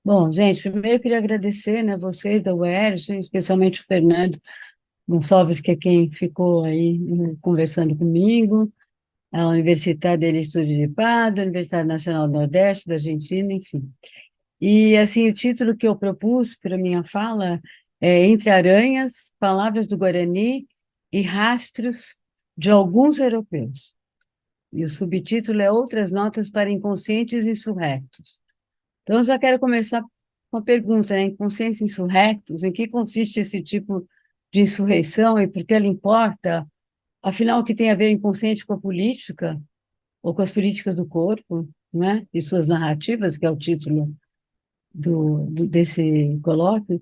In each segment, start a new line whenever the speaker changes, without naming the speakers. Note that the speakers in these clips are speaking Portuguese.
Bom, gente, primeiro eu queria agradecer, né, vocês da UERJ, especialmente o Fernando Gonçalves, que é quem ficou aí conversando comigo, a Universidade del Estúdio de Padua, a Universidade Nacional do Nordeste, da Argentina, enfim. E, assim, o título que eu propus para minha fala é Entre Aranhas, Palavras do Guarani e Rastros de Alguns Europeus. E o subtítulo é Outras Notas para Inconscientes Insurrectos. Então, eu já quero começar com a pergunta, né? Inconscientes insurrectos, em que consiste esse tipo de insurreição e por que ela importa? Afinal, o que tem a ver inconsciente com a política, ou com as políticas do corpo, né? E suas narrativas, que é o título desse colóquio?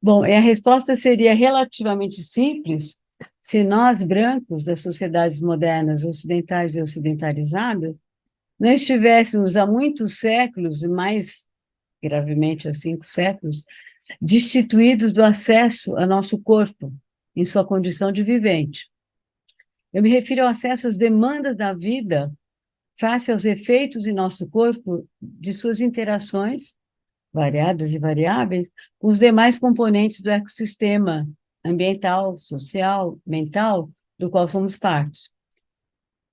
Bom, a resposta seria relativamente simples se nós, brancos, das sociedades modernas, ocidentais e ocidentalizadas, não estivéssemos há muitos séculos, e mais gravemente há 5 séculos, destituídos do acesso ao nosso corpo, em sua condição de vivente. Eu me refiro ao acesso às demandas da vida, face aos efeitos em nosso corpo de suas interações, variadas e variáveis, com os demais componentes do ecossistema ambiental, social, mental, do qual somos parte.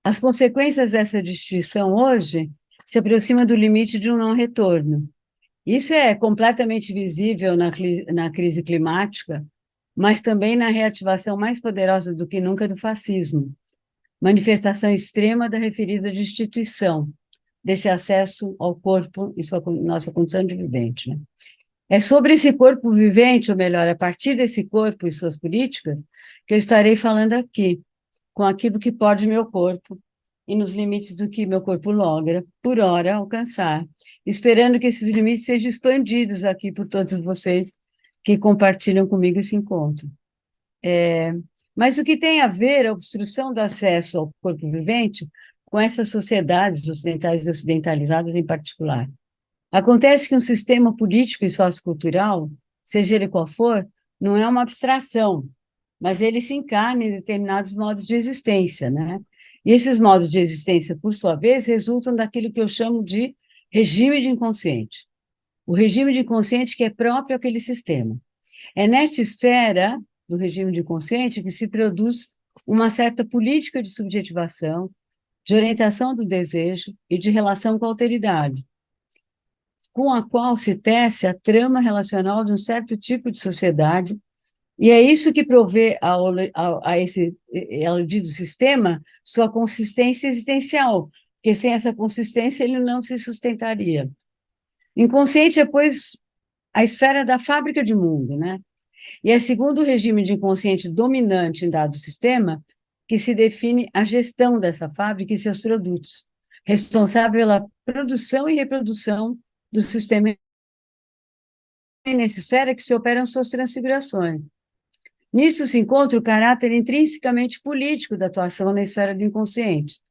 As consequências dessa destituição hoje se aproximam do limite de um não retorno. Isso é completamente visível na crise climática, mas também na reativação mais poderosa do que nunca do fascismo, manifestação extrema da referida destituição desse acesso ao corpo em sua nossa condição de vivente, né? É sobre esse corpo vivente, ou melhor, a partir desse corpo e suas políticas, que eu estarei falando aqui, com aquilo que pode meu corpo e nos limites do que meu corpo logra, por hora, alcançar, esperando que esses limites sejam expandidos aqui por todos vocês que compartilham comigo esse encontro. Mas o que tem a ver a obstrução do acesso ao corpo vivente com essas sociedades ocidentais e ocidentalizadas em particular? Acontece que um sistema político e sociocultural, seja ele qual for, não é uma abstração, mas ele se encarna em determinados modos de existência, né? E esses modos de existência, por sua vez, resultam daquilo que eu chamo de regime de inconsciente. O regime de inconsciente que é próprio àquele sistema. É nesta esfera do regime de inconsciente que se produz uma certa política de subjetivação, de orientação do desejo e de relação com a alteridade, com a qual se tece a trama relacional de um certo tipo de sociedade, e é isso que provê a esse dito sistema sua consistência existencial, porque sem essa consistência ele não se sustentaria. Inconsciente é, pois, a esfera da fábrica de mundo, né? E é segundo o regime de inconsciente dominante em dado sistema que se define a gestão dessa fábrica e seus produtos, responsável pela produção e reprodução do sistema. É nessa esfera que se operam suas transfigurações. Nisso se encontra o caráter intrinsecamente político da atuação na esfera do inconsciente.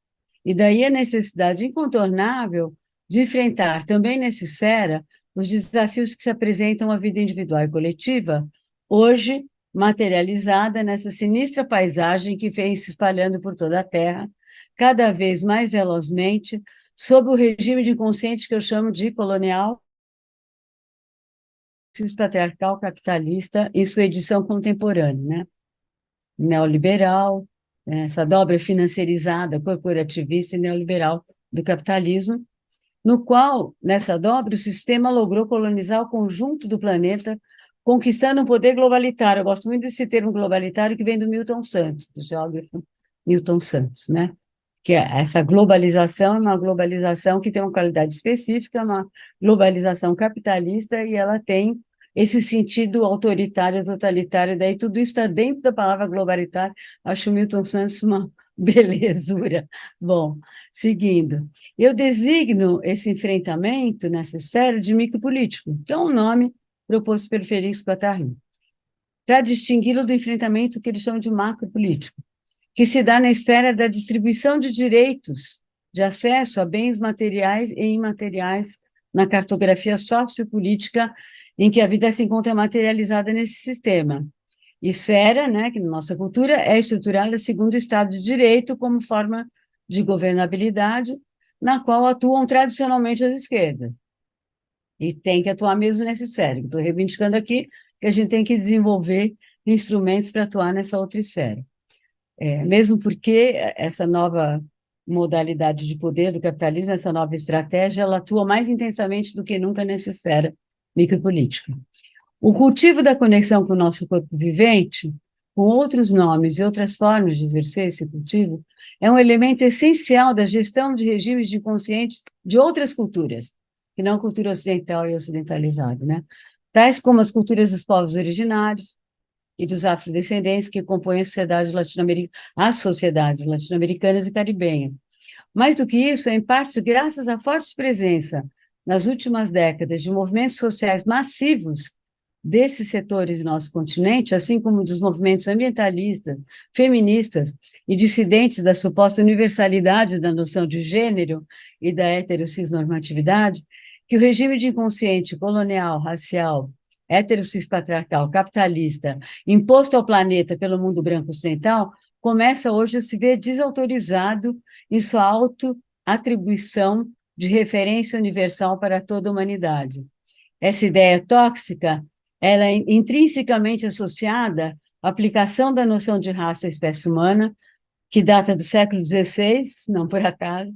E daí a necessidade incontornável de enfrentar também nessa esfera os desafios que se apresentam à vida individual e coletiva, hoje materializada nessa sinistra paisagem que vem se espalhando por toda a Terra, cada vez mais velozmente, sob o regime de inconsciente que eu chamo de colonial, patriarcal, capitalista, em sua edição contemporânea, né? Neoliberal, essa dobra financeirizada, corporativista e neoliberal do capitalismo, no qual, nessa dobra, o sistema logrou colonizar o conjunto do planeta, conquistando um poder globalitário. Eu gosto muito desse termo globalitário que vem do Milton Santos, do geógrafo Milton Santos, né? Que é essa globalização é uma globalização que tem uma qualidade específica, é uma globalização capitalista, e ela tem esse sentido autoritário, totalitário, daí tudo isso está dentro da palavra globalitário. Acho o Milton Santos uma belezura. Bom, seguindo. Eu designo esse enfrentamento necessário de micropolítico, que é um nome proposto pelo Félix Guattari, para distingui-lo do enfrentamento que eles chamam de macropolítico, que se dá na esfera da distribuição de direitos de acesso a bens materiais e imateriais na cartografia sociopolítica em que a vida se encontra materializada nesse sistema. Esfera, né, que na nossa cultura é estruturada segundo o Estado de Direito como forma de governabilidade, na qual atuam tradicionalmente as esquerdas. E tem que atuar mesmo nessa esfera. Estou reivindicando aqui que a gente tem que desenvolver instrumentos para atuar nessa outra esfera. Mesmo porque essa nova modalidade de poder do capitalismo, essa nova estratégia, ela atua mais intensamente do que nunca nessa esfera micropolítica. O cultivo da conexão com o nosso corpo vivente, com outros nomes e outras formas de exercer esse cultivo, é um elemento essencial da gestão de regimes de consciência de outras culturas, que não a cultura ocidental e ocidentalizada, né? Tais como as culturas dos povos originários e dos afrodescendentes que compõem a sociedade latino-americana, as sociedades latino-americanas e caribenhas. Mais do que isso, é em parte graças à forte presença, nas últimas décadas, de movimentos sociais massivos desses setores do nosso continente, assim como dos movimentos ambientalistas, feministas e dissidentes da suposta universalidade da noção de gênero e da heterossexnormatividade, que o regime de inconsciente colonial, racial, heterossexpatriarcal, capitalista, imposto ao planeta pelo mundo branco ocidental, começa hoje a se ver desautorizado em sua auto-atribuição de referência universal para toda a humanidade. Essa ideia tóxica, ela é intrinsecamente associada à aplicação da noção de raça à espécie humana, que data do século XVI, não por acaso,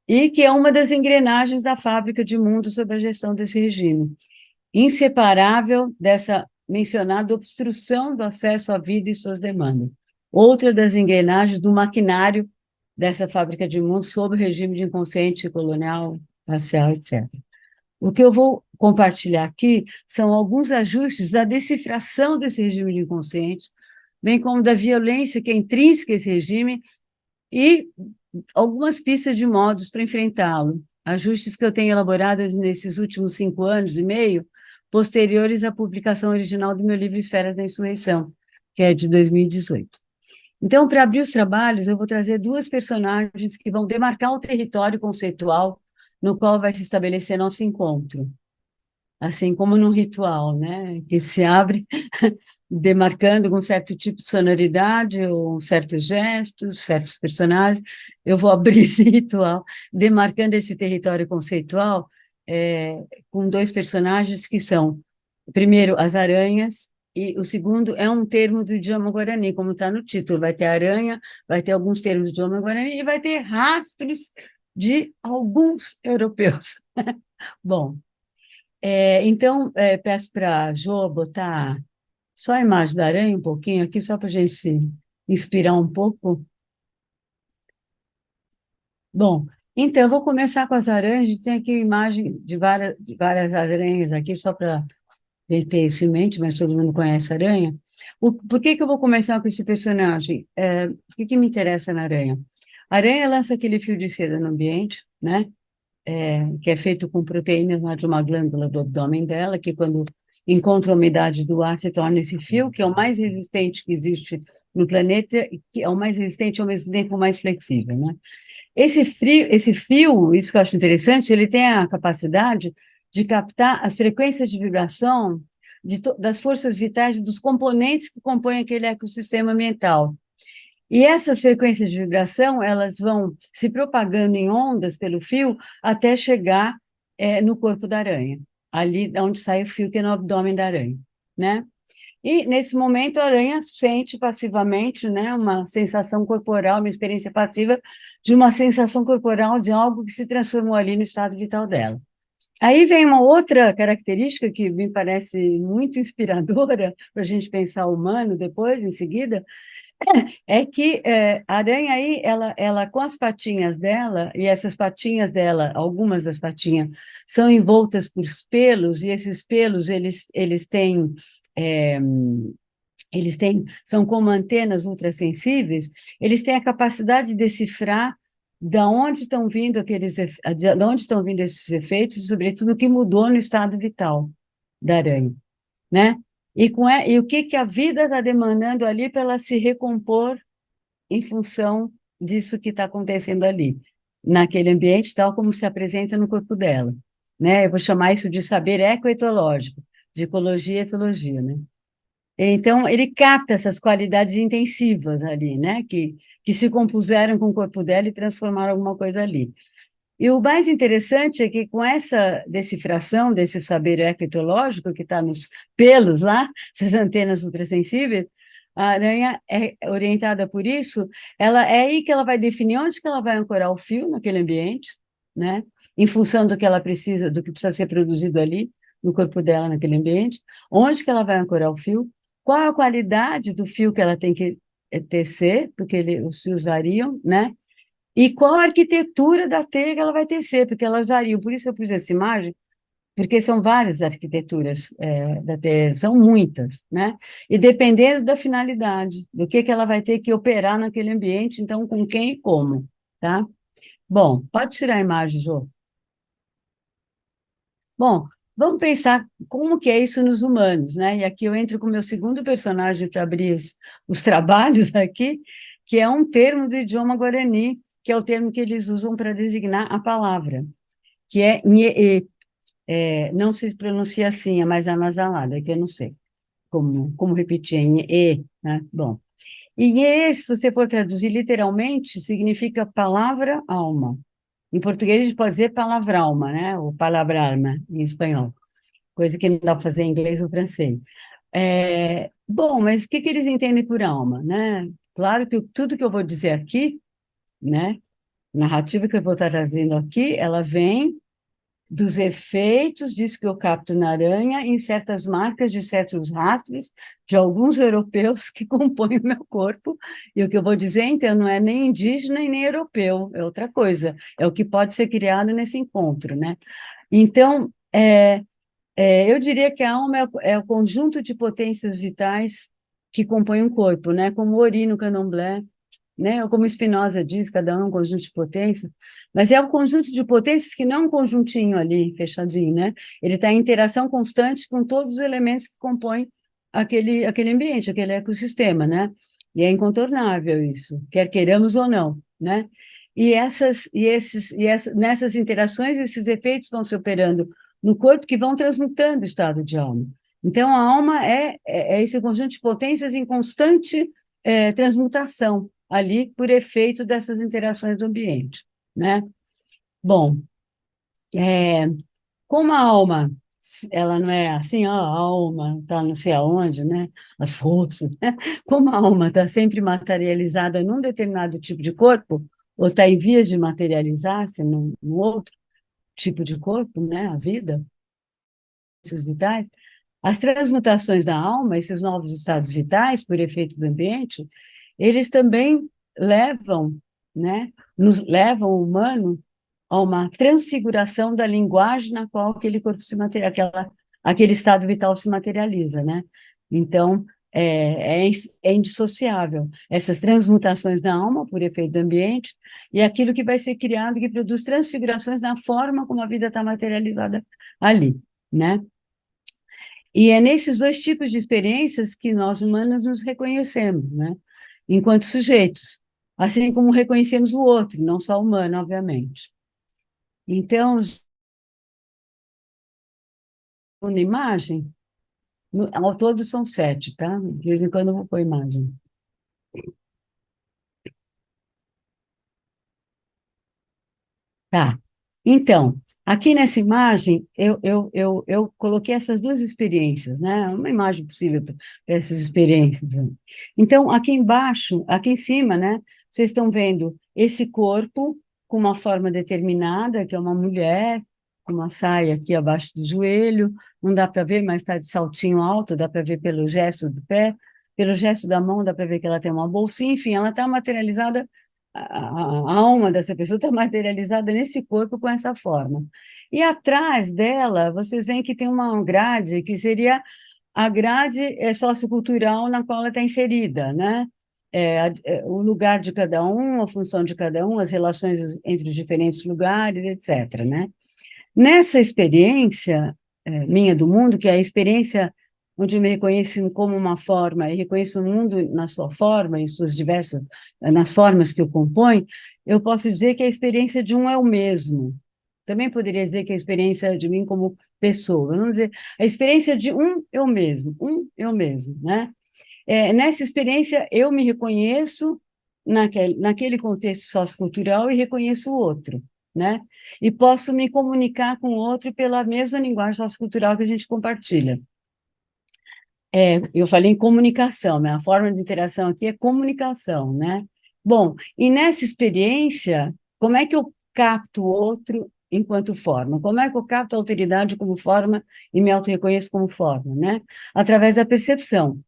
e que é uma das engrenagens da fábrica de mundo sob a gestão desse regime, inseparável dessa mencionada obstrução do acesso à vida e suas demandas. Outra das engrenagens do maquinário dessa fábrica de mundo sob o regime de inconsciente colonial, racial, etc. O que eu vou compartilhar aqui são alguns ajustes da decifração desse regime de inconsciente, bem como da violência que é intrínseca a esse regime e algumas pistas de modos para enfrentá-lo. Ajustes que eu tenho elaborado nesses últimos 5 anos e meio, posteriores à publicação original do meu livro Esferas da Insurreição, que é de 2018. Então, para abrir os trabalhos, eu vou trazer duas personagens que vão demarcar o território conceitual no qual vai se estabelecer nosso encontro, assim como num ritual, né, que se abre demarcando com um certo tipo de sonoridade, ou certos gestos, certos personagens. Eu vou abrir esse ritual, demarcando esse território conceitual, com dois personagens que são, primeiro, as aranhas, e o segundo é um termo do idioma guarani, como está no título. Vai ter aranha, vai ter alguns termos do idioma guarani e vai ter rastros de alguns europeus. Bom, então, peço para a Jo botar só a imagem da aranha um pouquinho aqui, só para a gente se inspirar um pouco. Bom, então, eu vou começar com as aranhas. A gente tem aqui imagem de várias aranhas aqui, só para a gente ter isso em mente, mas todo mundo conhece a aranha. Por que que eu vou começar com esse personagem? O que me interessa na aranha? A aranha lança aquele fio de seda no ambiente, né? Que é feito com proteínas lá de uma glândula do abdômen dela, que quando encontra a umidade do ar se torna esse fio, que é o mais resistente que existe no planeta, e que é o mais resistente e ao mesmo tempo mais flexível, né? Esse fio, isso que eu acho interessante, ele tem a capacidade de captar as frequências de vibração das forças vitais dos componentes que compõem aquele ecossistema ambiental. E essas frequências de vibração, elas vão se propagando em ondas pelo fio até chegar no corpo da aranha, ali onde sai o fio, que é no abdômen da aranha, né? E, nesse momento, a aranha sente passivamente, né, uma sensação corporal, uma experiência passiva de uma sensação corporal de algo que se transformou ali no estado vital dela. Aí vem uma outra característica que me parece muito inspiradora para a gente pensar o humano depois, em seguida, é que a aranha aí, ela com as patinhas dela, e essas patinhas dela, algumas das patinhas, são envoltas por pelos, e esses pelos, é, são como antenas ultrassensíveis, eles têm a capacidade de decifrar da onde estão vindo de onde estão vindo esses efeitos, e sobretudo o que mudou no estado vital da aranha, né? E o que que a vida está demandando ali para ela se recompor em função disso que está acontecendo ali, naquele ambiente, tal como se apresenta no corpo dela, né? Eu vou chamar isso de saber ecoetológico, de ecologia e etologia, né? Então, ele capta essas qualidades intensivas ali, né? Que se compuseram com o corpo dela e transformaram alguma coisa ali. E o mais interessante é que com essa decifração desse saber ectológico que está nos pelos lá, essas antenas ultrassensíveis, a aranha é orientada por isso, ela é aí que ela vai definir onde que ela vai ancorar o fio naquele ambiente, né? Em função do que ela precisa, do que precisa ser produzido ali no corpo dela naquele ambiente, onde que ela vai ancorar o fio, qual a qualidade do fio que ela tem que tecer, porque os fios variam, né? E qual a arquitetura da teia que ela vai tecer, porque elas variam. Por isso eu pus essa imagem, porque são várias arquiteturas da teia, são muitas, né? E dependendo da finalidade, do que ela vai ter que operar naquele ambiente, então com quem e como, tá? Bom, pode tirar a imagem, Jô. Bom, vamos pensar como que é isso nos humanos, né? E aqui eu entro com o meu segundo personagem para abrir os trabalhos aqui, que é um termo do idioma guarani, que é o termo que eles usam para designar a palavra, que é nhe, não se pronuncia assim, é mais anasalada, que eu não sei como repetir, nhe, né? Bom, e nhe, se você for traduzir literalmente, significa palavra-alma. Em português a gente pode dizer palavra-alma, né? Ou palavra-alma, em espanhol, coisa que não dá para fazer em inglês ou francês. Bom, mas o que que eles entendem por alma, né? Claro que tudo que eu vou dizer aqui, né? Narrativa que eu vou estar trazendo aqui, ela vem dos efeitos disso que eu capto na aranha em certas marcas de certos rastros de alguns europeus que compõem o meu corpo. E o que eu vou dizer, então, não é nem indígena e nem europeu, é outra coisa. É o que pode ser criado nesse encontro, né? Então, eu diria que a alma é o conjunto de potências vitais que compõem um corpo, né? Como o Ori no Candomblé, né? Ou como Spinoza diz, cada um é um conjunto de potências, mas é um conjunto de potências que não é um conjuntinho ali, fechadinho, né? Ele está em interação constante com todos os elementos que compõem aquele ambiente, aquele ecossistema, né? E é incontornável isso, quer queiramos ou não, né? Nessas interações, esses efeitos vão se operando no corpo que vão transmutando o estado de alma. Então, a alma é esse conjunto de potências em constante transmutação ali por efeito dessas interações do ambiente, né? Bom, é, como a alma, ela não é assim, ó, a alma está não sei aonde, né? As forças, né? Como a alma está sempre materializada num determinado tipo de corpo, ou está em vias de materializar-se num outro tipo de corpo, né? A vida, esses vitais, as transmutações da alma, esses novos estados vitais, por efeito do ambiente, eles também levam, né, nos levam o humano a uma transfiguração da linguagem na qual aquele corpo se materializa, aquele estado vital se materializa, né? Então, é indissociável essas transmutações da alma por efeito do ambiente e aquilo que vai ser criado que produz transfigurações na forma como a vida está materializada ali, né? E é nesses dois tipos de experiências que nós humanos nos reconhecemos, né? Enquanto sujeitos, assim como reconhecemos o outro, não só o humano, obviamente. Então, na imagem, ao todo são 7, tá? De vez em quando eu vou pôr imagem. Tá. Então, aqui nessa imagem, eu coloquei essas duas experiências, né? Uma imagem possível para essas experiências. Né? Então, aqui embaixo, aqui em cima, né? Vocês estão vendo esse corpo com uma forma determinada, que é uma mulher, com uma saia aqui abaixo do joelho, não dá para ver, mas está de saltinho alto, dá para ver pelo gesto do pé, pelo gesto da mão, dá para ver que ela tem uma bolsinha, enfim, ela está materializada a alma dessa pessoa está materializada nesse corpo com essa forma. E atrás dela, vocês veem que tem uma grade, que seria a grade sociocultural na qual ela está inserida, né? O lugar de cada um, a função de cada um, as relações entre os diferentes lugares, etc., né? Nessa experiência minha do mundo, que é a experiência onde eu me reconheço como uma forma e reconheço o mundo na sua forma, em suas diversas, nas formas que o compõem, eu posso dizer que a experiência de um é o mesmo. Também poderia dizer que a experiência de mim como pessoa, vamos dizer, a experiência de um eu mesmo, né? Nessa experiência, eu me reconheço naquele contexto sociocultural e reconheço o outro, né? E posso me comunicar com o outro pela mesma linguagem sociocultural que a gente compartilha. Eu falei em comunicação, né? A forma de interação aqui é comunicação, né? Bom, e nessa experiência, como é que eu capto o outro enquanto forma? Como é que eu capto a alteridade como forma e me auto-reconheço como forma, né? Através da percepção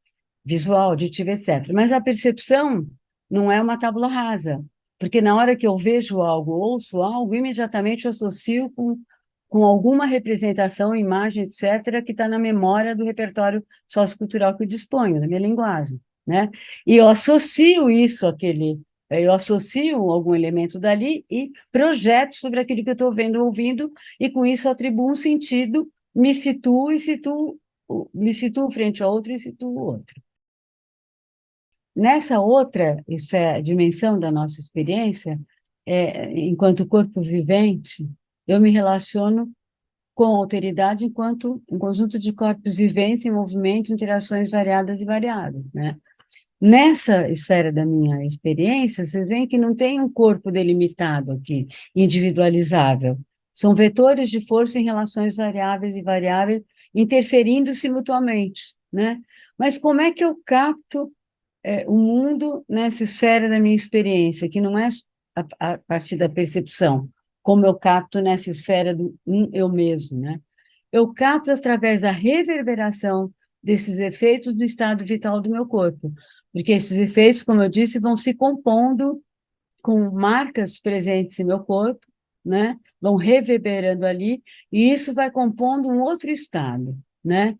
visual, auditiva, etc. Mas a percepção não é uma tábula rasa, porque na hora que eu vejo algo, ouço algo, imediatamente eu associo com alguma representação, imagem, etc., que está na memória do repertório sociocultural que eu disponho, da minha linguagem, né? E eu associo isso àquele, eu associo algum elemento dali e projeto sobre aquilo que eu estou vendo, ouvindo, e com isso atribuo um sentido, me situo e situo, me situo frente a outro e situo o outro. Nessa outra dimensão da nossa experiência, enquanto corpo vivente, eu me relaciono com alteridade enquanto um conjunto de corpos viventes em movimento, interações variadas e variáveis, né? Nessa esfera da minha experiência, vocês veem que não tem um corpo delimitado aqui, individualizável. São vetores de força em relações variáveis e variáveis, interferindo-se mutuamente, né? Mas como é que eu capto o mundo nessa esfera da minha experiência, que não é a partir da percepção, como eu capto nessa esfera do eu mesmo, né? Eu capto através da reverberação desses efeitos do estado vital do meu corpo, porque esses efeitos, como eu disse, vão se compondo com marcas presentes em meu corpo, né? Vão reverberando ali, e isso vai compondo um outro estado, né?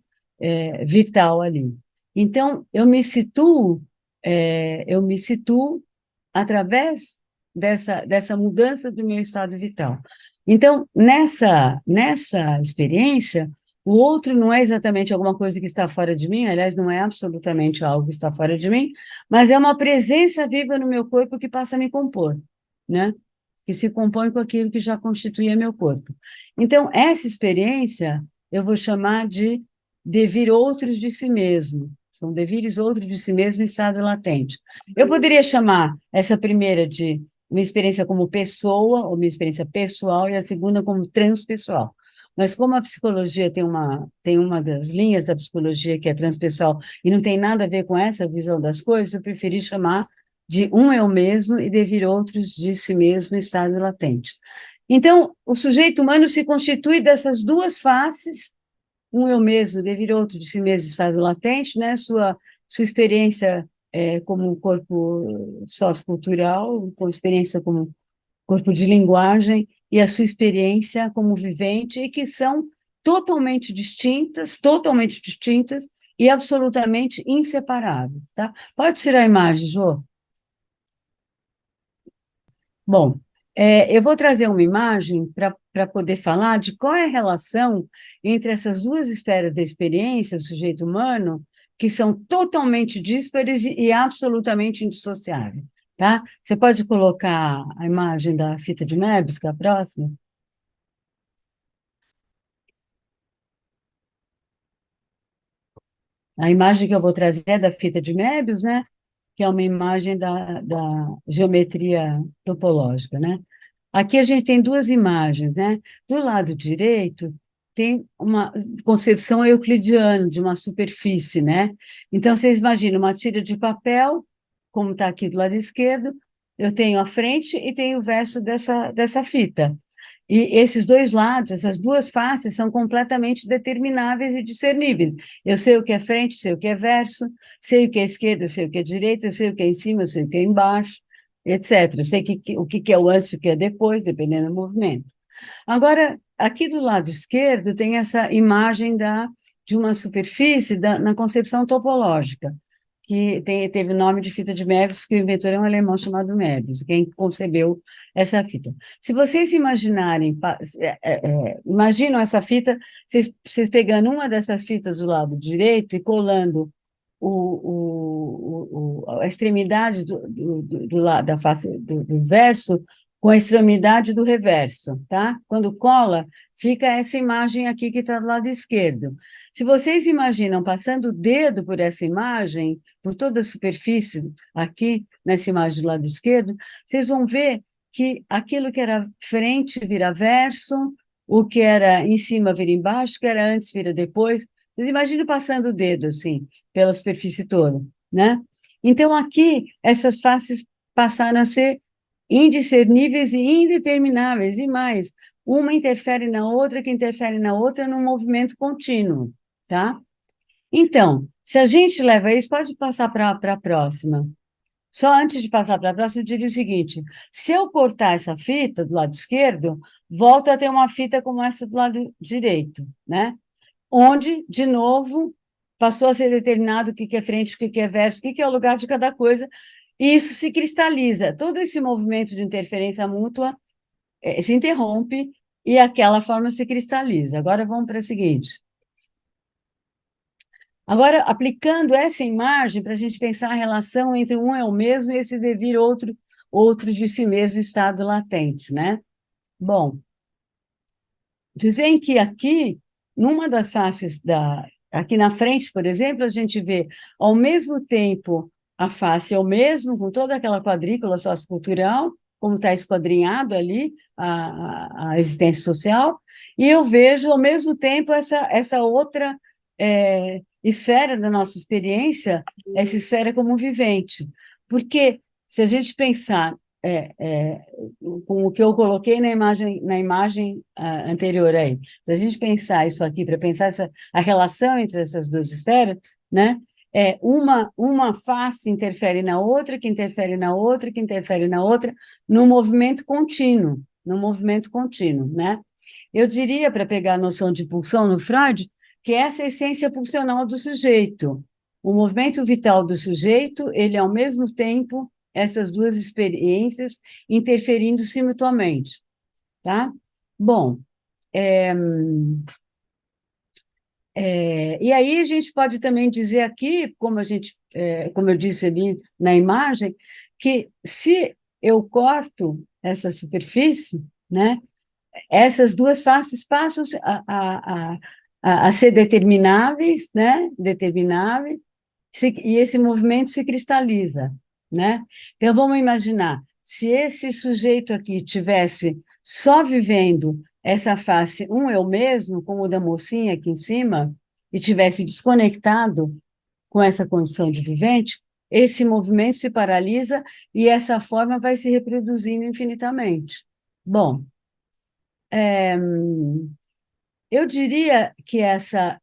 Vital ali. Então, eu me situo através dessa mudança do meu estado vital. Então, nessa experiência, o outro não é exatamente alguma coisa que está fora de mim, aliás, não é absolutamente algo que está fora de mim, mas é uma presença viva no meu corpo que passa a me compor, né? Que se compõe com aquilo que já constituía meu corpo. Então, essa experiência eu vou chamar de devir outros de si mesmo. São devires outros de si mesmo em estado latente. Eu poderia chamar essa primeira de uma experiência como pessoa, ou minha experiência pessoal, e a segunda como transpessoal. Mas como a psicologia tem uma das linhas da psicologia que é transpessoal e não tem nada a ver com essa visão das coisas, eu preferi chamar de um eu mesmo e devir outros de si mesmo em estado latente. Então, o sujeito humano se constitui dessas duas faces, um eu mesmo, devir outro de si mesmo em estado latente, né? Sua experiência como um corpo sociocultural, com experiência como corpo de linguagem, e a sua experiência como vivente, e que são totalmente distintas e absolutamente inseparáveis, tá? Pode tirar a imagem, Jô? Bom, eu vou trazer uma imagem para poder falar de qual é a relação entre essas duas esferas da experiência do sujeito humano, que são totalmente díspares e absolutamente indissociáveis, tá? Você pode colocar a imagem da fita de Möbius, que é a próxima? A imagem que eu vou trazer é da fita de Möbius, né? Que é uma imagem da geometria topológica, né? Aqui a gente tem duas imagens, né? Do lado direito tem uma concepção euclidiana de uma superfície, né? Então, vocês imaginam uma tira de papel, como está aqui do lado esquerdo, eu tenho a frente e tenho o verso dessa fita. E esses dois lados, essas duas faces, são completamente determináveis e discerníveis. Eu sei o que é frente, sei o que é verso, sei o que é esquerda, sei o que é direita, sei o que é em cima, sei o que é embaixo, etc. Eu sei o que é o antes e o que é depois, dependendo do movimento. Agora, aqui do lado esquerdo, tem essa imagem de uma superfície na concepção topológica, que teve o nome de fita de Möbius, porque o inventor é um alemão chamado Möbius, quem concebeu essa fita. Se vocês imaginarem, imaginam essa fita, vocês pegando uma dessas fitas do lado direito e colando a extremidade da face do verso com a extremidade do reverso, tá? Quando cola, fica essa imagem aqui que está do lado esquerdo. Se vocês imaginam passando o dedo por essa imagem, por toda a superfície aqui, nessa imagem do lado esquerdo, vocês vão ver que aquilo que era frente vira verso, o que era em cima vira embaixo, o que era antes vira depois. Vocês imaginam passando o dedo, assim, pela superfície toda, né? Então, aqui, essas faces passaram a ser indiscerníveis e indetermináveis, e mais, uma interfere na outra, que interfere na outra num movimento contínuo, tá? Então, se a gente leva isso, pode passar para a próxima. Só antes de passar para a próxima, eu diria o seguinte: se eu cortar essa fita do lado esquerdo, volto a ter uma fita como essa do lado direito, né? Onde, de novo, passou a ser determinado o que é frente, o que é verso, o que é o lugar de cada coisa, e isso se cristaliza. Todo esse movimento de interferência mútua se interrompe e aquela forma se cristaliza. Agora vamos para a seguinte. Agora, aplicando essa imagem para a gente pensar a relação entre um é o mesmo e esse devir outro de si mesmo estado latente, né? Bom, dizem que aqui, numa das faces aqui na frente, por exemplo, a gente vê ao mesmo tempo a face é o mesmo, com toda aquela quadrícula sociocultural, como está esquadrinhado ali, a existência social, e eu vejo ao mesmo tempo essa outra esfera da nossa experiência, essa esfera como vivente. Porque se a gente pensar com o que eu coloquei na imagem anterior aí. Se a gente pensar isso aqui, para pensar a relação entre essas duas esferas, né? Uma face interfere na outra, que interfere na outra, que interfere na outra, num movimento contínuo, né? Eu diria, para pegar a noção de pulsão no Freud, que essa é a essência pulsional do sujeito. O movimento vital do sujeito, ele ao mesmo tempo essas duas experiências interferindo simultaneamente, tá? Bom, e aí a gente pode também dizer aqui, como eu disse ali na imagem, que se eu corto essa superfície, né, essas duas faces passam a ser determináveis, né, determináveis, e esse movimento se cristaliza, né? Então, vamos imaginar, se esse sujeito aqui tivesse só vivendo essa face, eu mesmo, como o da mocinha aqui em cima, e tivesse desconectado com essa condição de vivente, esse movimento se paralisa e essa forma vai se reproduzindo infinitamente. Bom, eu diria que essa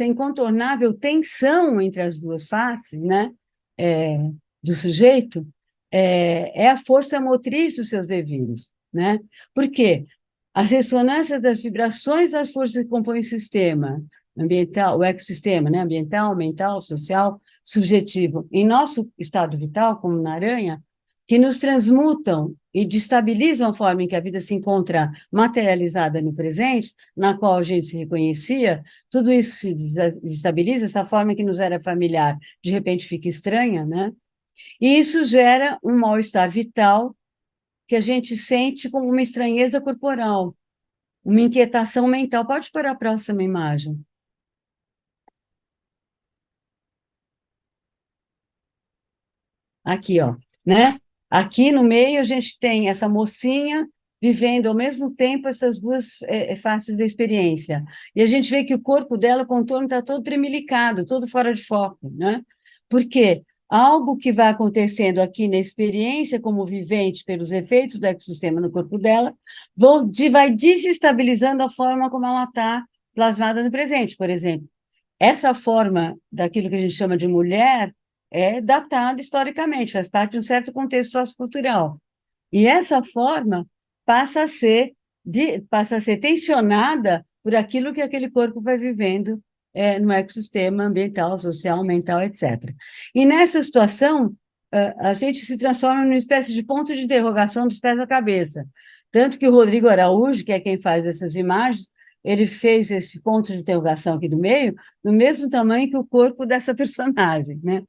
incontornável tensão entre as duas faces, né, é, do sujeito, é a força motriz dos seus devires, né? Por quê? As ressonâncias das vibrações das forças que compõem o sistema ambiental, o ecossistema, né, ambiental, mental, social, subjetivo, em nosso estado vital, como na aranha, que nos transmutam e destabilizam a forma em que a vida se encontra materializada no presente, na qual a gente se reconhecia, tudo isso se desestabiliza, essa forma que nos era familiar, de repente fica estranha, né? E isso gera um mal-estar vital que a gente sente como uma estranheza corporal, uma inquietação mental. Pode pôr a próxima imagem. Aqui, ó, né? Aqui no meio a gente tem essa mocinha vivendo ao mesmo tempo essas duas faces da experiência. E a gente vê que o corpo dela, o contorno está todo tremelicado, todo fora de foco, né? Por quê? Algo que vai acontecendo aqui na experiência como vivente pelos efeitos do ecossistema no corpo dela, vai desestabilizando a forma como ela está plasmada no presente, por exemplo. Essa forma daquilo que a gente chama de mulher é datada historicamente, faz parte de um certo contexto sociocultural. E essa forma passa a ser, passa a ser tensionada por aquilo que aquele corpo vai vivendo no ecossistema ambiental, social, mental, etc. E nessa situação, a gente se transforma numa espécie de ponto de interrogação dos pés à cabeça. Tanto que o Rodrigo Araújo, que é quem faz essas imagens, ele fez esse ponto de interrogação aqui do meio, do mesmo tamanho que o corpo dessa personagem, né?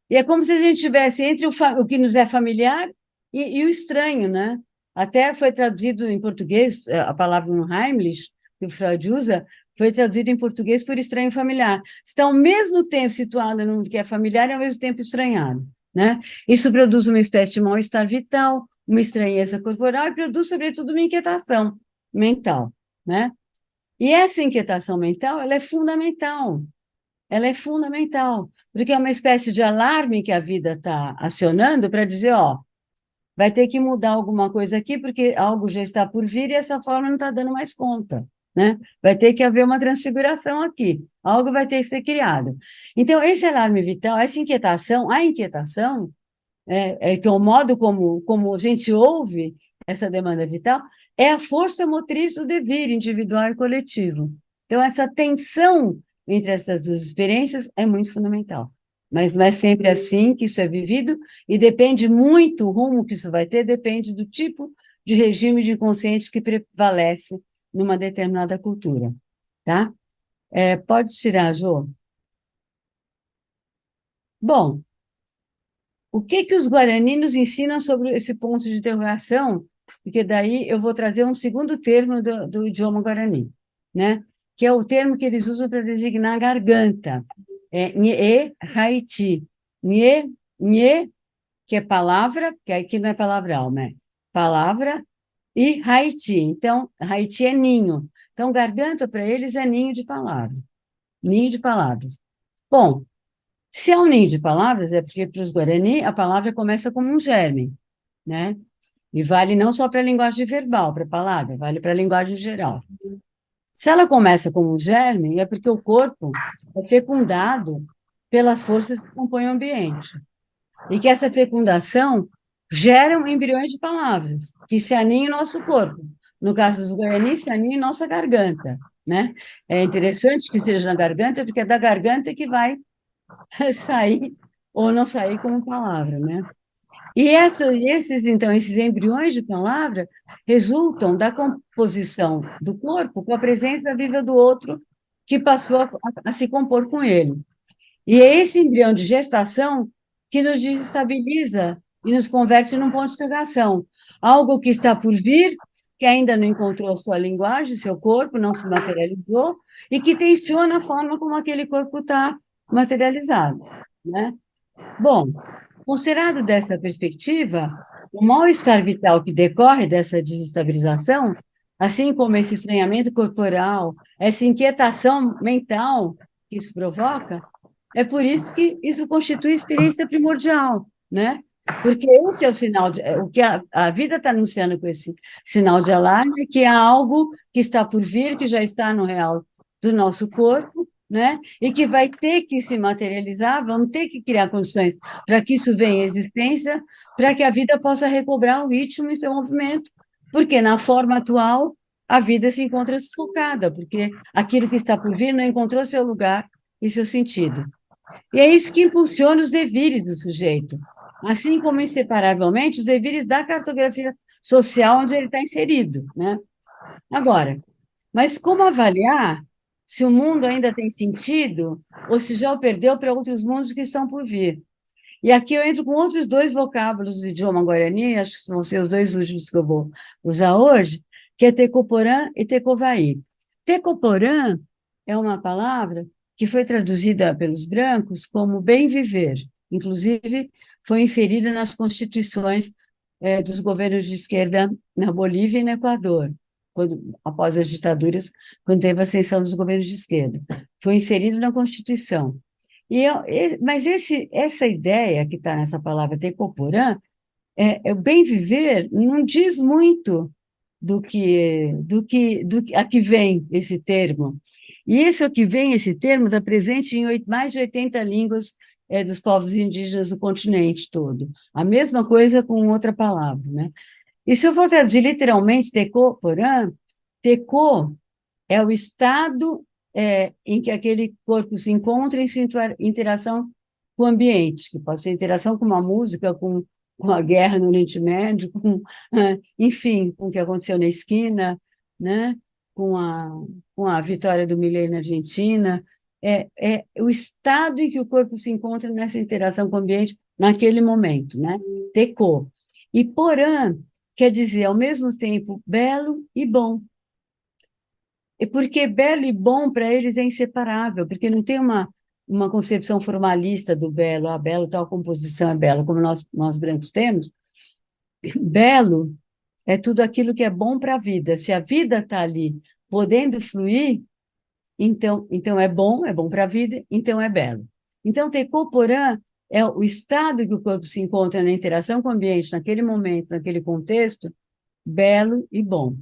E é como se a gente tivesse entre o que nos é familiar e o estranho, né? Até foi traduzido em português, a palavra Unheimlich, que o Freud usa, foi traduzido em português por estranho familiar. Está ao mesmo tempo situado no que é familiar e ao mesmo tempo estranhado, né? Isso produz uma espécie de mal-estar vital, uma estranheza corporal e produz, sobretudo, uma inquietação mental, né? E essa inquietação mental, ela é fundamental, porque é uma espécie de alarme que a vida está acionando para dizer, ó, vai ter que mudar alguma coisa aqui, porque algo já está por vir e essa forma não está dando mais conta, né? Vai ter que haver uma transfiguração aqui, algo vai ter que ser criado. Então, esse alarme vital, essa inquietação, a inquietação, que é o modo como a gente ouve essa demanda vital, é a força motriz do devir individual e coletivo. Então, essa tensão entre essas duas experiências é muito fundamental. Mas não é sempre assim que isso é vivido, e depende muito, o rumo que isso vai ter, depende do tipo de regime de inconsciente que prevalece numa determinada cultura, tá? Pode tirar, Jô? Bom, o que que os guaraninos ensinam sobre esse ponto de interrogação? Porque daí eu vou trazer um segundo termo do idioma guarani, né? Que é o termo que eles usam para designar a garganta. Nye, haiti. Nye, nye, que é palavra, que aqui não é palavral, né? Palavra, e haiti. Então, haiti é ninho. Então, garganta para eles é ninho de palavras. Ninho de palavras. Bom, se é um ninho de palavras, é porque para os Guarani a palavra começa como um germe, né? E vale não só para a linguagem verbal, para a palavra, vale para a linguagem geral. Se ela começa como um germe, é porque o corpo é fecundado pelas forças que compõem o ambiente. E que essa fecundação gera embriões de palavras, que se aninham no nosso corpo. No caso dos Guarani, se aninham em nossa garganta, né? É interessante que seja na garganta, porque é da garganta que vai sair ou não sair como palavra, né? E então, esses embriões de palavra resultam da composição do corpo com a presença viva do outro que passou a se compor com ele. E é esse embrião de gestação que nos desestabiliza e nos converte num ponto de interrogação. Algo que está por vir, que ainda não encontrou sua linguagem, seu corpo, não se materializou, e que tensiona a forma como aquele corpo está materializado, né? Bom, considerado dessa perspectiva, o mal-estar vital que decorre dessa desestabilização, assim como esse estranhamento corporal, essa inquietação mental que isso provoca, é por isso que isso constitui experiência primordial, né? Porque esse é o sinal o que a vida está anunciando com esse sinal de alarme, que há algo que está por vir, que já está no real do nosso corpo, né? E que vai ter que se materializar, vamos ter que criar condições para que isso venha à existência, para que a vida possa recobrar o ritmo em seu movimento, porque na forma atual a vida se encontra sufocada, porque aquilo que está por vir não encontrou seu lugar e seu sentido. E é isso que impulsiona os devires do sujeito, assim como inseparavelmente os devires da cartografia social onde ele está inserido, né? Agora, mas como avaliar se o mundo ainda tem sentido ou se já o perdeu para outros mundos que estão por vir? E aqui eu entro com outros dois vocábulos do idioma guarani, acho que vão ser os dois últimos que eu vou usar hoje, que é tecoporã e tecovaí. Tecoporã é uma palavra que foi traduzida pelos brancos como bem viver, inclusive foi inserida nas constituições dos governos de esquerda na Bolívia e no Equador, após as ditaduras, quando teve a ascensão dos governos de esquerda. Foi inserido na Constituição. Mas essa ideia que está nessa palavra tecoporã, o bem viver, não diz muito do que a que vem esse termo. E isso a que vem esse termo está presente em mais de 80 línguas dos povos indígenas do continente todo. A mesma coisa com outra palavra, né? E se eu for traduzir literalmente tecoporã, teco é o estado em que aquele corpo se encontra em sua interação com o ambiente, que pode ser interação com uma música, com a guerra no Oriente Médio, enfim, com o que aconteceu na esquina, né? com a vitória do Milei na Argentina. É o estado em que o corpo se encontra nessa interação com o ambiente naquele momento, né? Tecô. E porã quer dizer, ao mesmo tempo, belo e bom. E porque belo e bom para eles é inseparável, porque não tem uma concepção formalista do belo, belo, tal composição é bela, como nós brancos temos, Belo é tudo aquilo que é bom para a vida. Se a vida está ali podendo fluir, então é bom para a vida, então é belo. Então, Tecoporã é o estado que o corpo se encontra na interação com o ambiente, naquele momento, naquele contexto, belo e bom.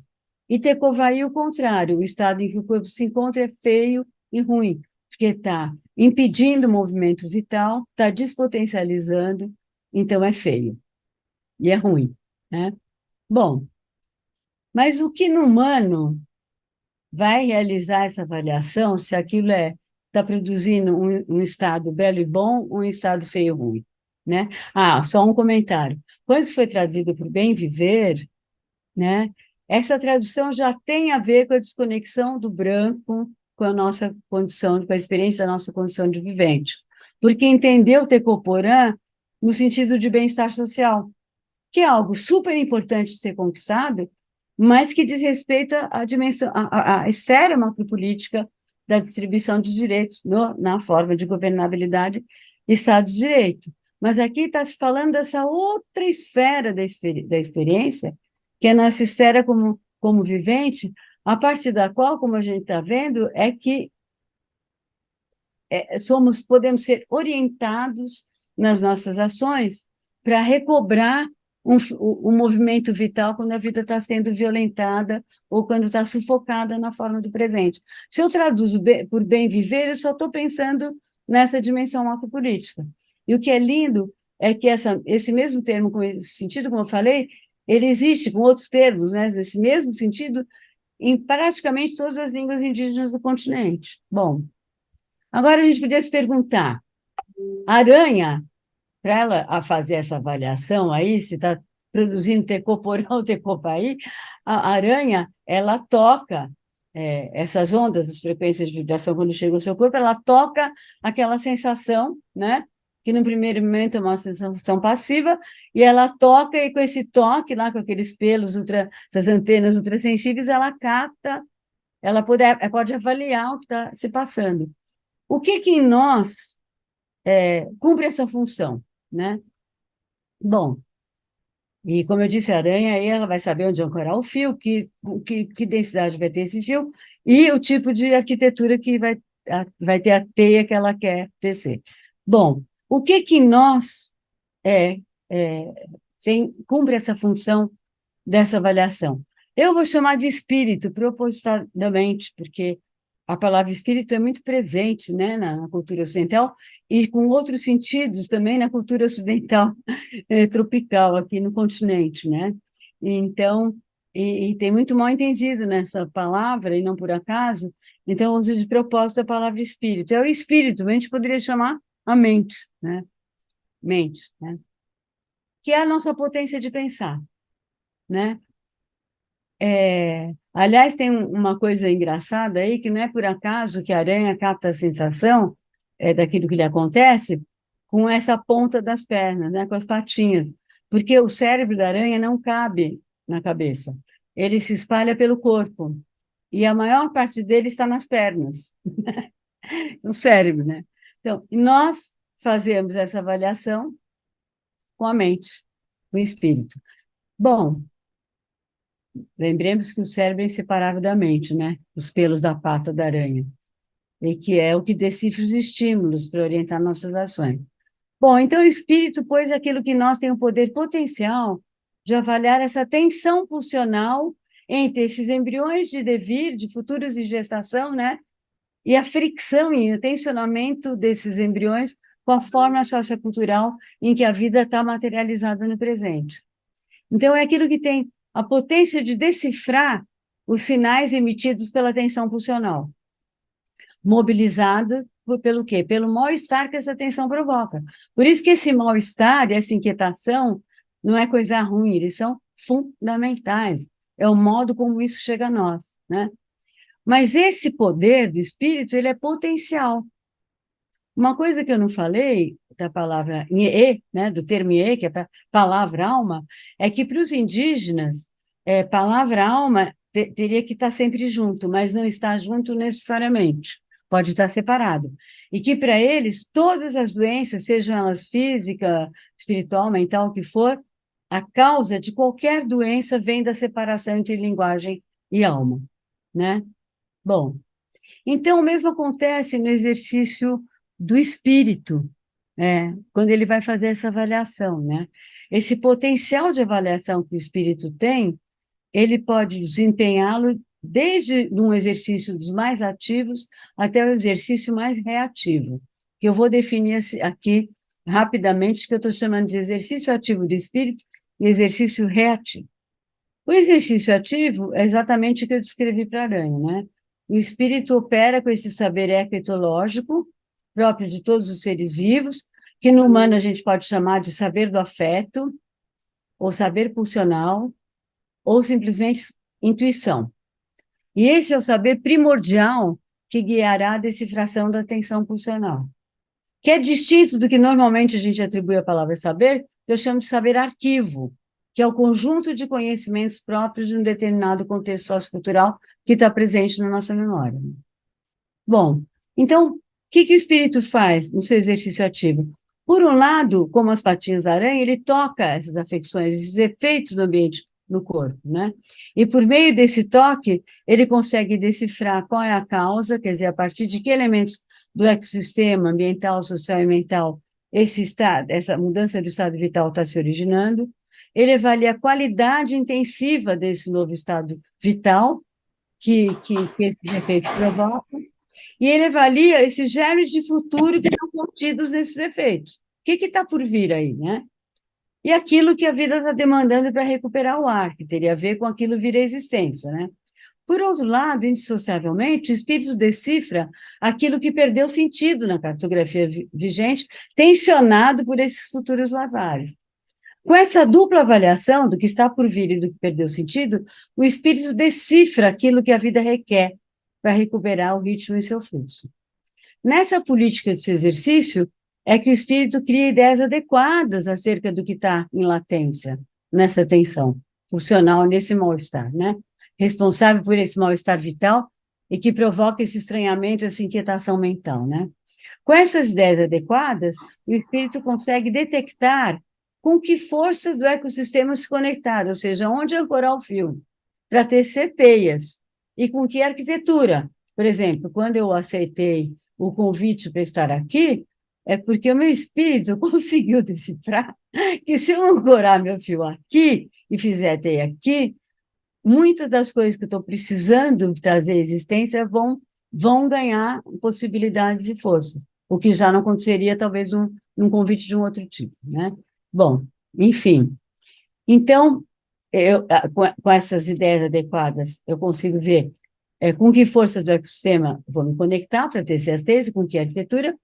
E Tecovaí, o contrário, o estado em que o corpo se encontra é feio e ruim, porque está impedindo o movimento vital, está despotencializando, então é feio e é ruim, né? Bom, mas o que no humano vai realizar essa avaliação se aquilo está produzindo um estado belo e bom ou um estado feio e ruim, né? Ah, só um comentário. Quando isso foi traduzido para o bem viver, né? Essa tradução já tem a ver com a desconexão do branco com a nossa condição, com a experiência da nossa condição de vivente. Porque entendeu o Tecoporã no sentido de bem-estar social, que é algo super importante de ser conquistado, mas que diz respeito à dimensão, à esfera macropolítica da distribuição de direitos na forma de governabilidade e Estado de Direito. Mas aqui está se falando dessa outra esfera da experiência, que é a nossa esfera como vivente, a partir da qual, como a gente está vendo, é que podemos ser orientados nas nossas ações para recobrar um movimento vital quando a vida está sendo violentada ou quando está sufocada na forma do presente. Se eu traduzo por bem viver, eu só estou pensando nessa dimensão macropolítica. E o que é lindo é que esse mesmo termo, com esse sentido, como eu falei, ele existe com outros termos, né, nesse mesmo sentido, em praticamente todas as línguas indígenas do continente. Bom, agora a gente podia se perguntar, a aranha, para ela a fazer essa avaliação aí, se está produzindo tecoporão ou tecopaí, a aranha, ela toca essas ondas, as frequências de vibração, quando chega ao seu corpo, ela toca aquela sensação, né? Que no primeiro momento é uma sensação passiva, e ela toca, e com esse toque lá, com aqueles pelos, essas antenas ultrassensíveis, ela capta, ela pode avaliar o que está se passando. O que em nós cumpre essa função, né? Bom, e como eu disse, a aranha, aí ela vai saber onde ancorar o fio, que densidade vai ter esse fio, e o tipo de arquitetura que vai ter a teia que ela quer tecer. Bom, o que em nós é, é, cumpre essa função dessa avaliação? Eu vou chamar de espírito, propositadamente, porque a palavra espírito é muito presente, né, na cultura ocidental e com outros sentidos também na cultura ocidental tropical aqui no continente, né? Então, e tem muito mal entendido nessa palavra, e não por acaso, então eu uso de propósito a palavra espírito. É o espírito, a gente poderia chamar a mente, né? Mente, né? Que é a nossa potência de pensar, né? Aliás, tem uma coisa engraçada aí, que não é por acaso que a aranha capta a sensação daquilo que lhe acontece com essa ponta das pernas, né, com as patinhas, porque o cérebro da aranha não cabe na cabeça, ele se espalha pelo corpo, e a maior parte dele está nas pernas, no cérebro, né? Então, nós fazemos essa avaliação com a mente, com o espírito. Bom, lembremos que o cérebro é inseparável da mente, né? Os pelos da pata da aranha. E que é o que decifra os estímulos para orientar nossas ações. Bom, então o espírito, pois, é aquilo que nós tem o poder potencial de avaliar essa tensão pulsional entre esses embriões de devir, de futuros em gestação, né? E a fricção e o tensionamento desses embriões com a forma sociocultural em que a vida está materializada no presente. Então, é aquilo que tem a potência de decifrar os sinais emitidos pela tensão pulsional, mobilizada pelo quê? Pelo mal-estar que essa tensão provoca. Por isso que esse mal-estar, essa inquietação, não é coisa ruim, eles são fundamentais. É o modo como isso chega a nós, né? Mas esse poder do espírito, ele é potencial. Uma coisa que eu não falei da palavra Nhê, né, do termo Nhê, que é palavra alma, é que para os indígenas, palavra alma teria que estar sempre junto, mas não está junto necessariamente, pode estar separado. E que para eles, todas as doenças, sejam elas física, espiritual, mental, o que for, a causa de qualquer doença vem da separação entre linguagem e alma, né? Bom, então o mesmo acontece no exercício do espírito, quando ele vai fazer essa avaliação, né? Esse potencial de avaliação que o espírito tem, ele pode desempenhá-lo desde um exercício dos mais ativos até o exercício mais reativo, que eu vou definir aqui rapidamente, que eu estou chamando de exercício ativo do espírito e exercício reativo. O exercício ativo é exatamente o que eu descrevi para a aranha, né? O espírito opera com esse saber ecpetológico, próprio de todos os seres vivos, que no humano a gente pode chamar de saber do afeto, ou saber pulsional, ou simplesmente intuição. E esse é o saber primordial que guiará a decifração da atenção pulsional, que é distinto do que normalmente a gente atribui à palavra saber, que eu chamo de saber arquivo, que é o conjunto de conhecimentos próprios de um determinado contexto sociocultural que está presente na nossa memória. Bom, então, o que o espírito faz no seu exercício ativo? Por um lado, como as patinhas da aranha, ele toca essas afecções, esses efeitos do ambiente no corpo, né? E por meio desse toque, ele consegue decifrar qual é a causa, quer dizer, a partir de que elementos do ecossistema ambiental, social e mental essa mudança do estado vital está se originando. Ele avalia a qualidade intensiva desse novo estado vital que esses efeitos provocam, e ele avalia esses germes de futuro que estão contidos nesses efeitos. O que está por vir aí, né? E aquilo que a vida está demandando para recuperar o ar, que teria a ver com aquilo vir à existência, né? Por outro lado, indissociavelmente, o espírito decifra aquilo que perdeu sentido na cartografia vigente, tensionado por esses futuros lavares. Com essa dupla avaliação do que está por vir e do que perdeu sentido, o espírito decifra aquilo que a vida requer para recuperar o ritmo e seu fluxo. Nessa política desse exercício, é que o espírito cria ideias adequadas acerca do que está em latência, nessa tensão funcional, nesse mal-estar, né? Responsável por esse mal-estar vital e que provoca esse estranhamento, essa inquietação mental, né? Com essas ideias adequadas, o espírito consegue detectar com que forças do ecossistema se conectar, ou seja, onde ancorar o fio, para tecer teias, e com que arquitetura. Por exemplo, quando eu aceitei o convite para estar aqui, é porque o meu espírito conseguiu decifrar que se eu ancorar meu fio aqui e fizer teia aqui, muitas das coisas que eu estou precisando trazer à existência vão ganhar possibilidades e força, o que já não aconteceria, talvez, num convite de um outro tipo, né? Bom, enfim. Então, com essas ideias adequadas, eu consigo ver com que forças do ecossistema vou me conectar para ter certeza, com que arquitetura,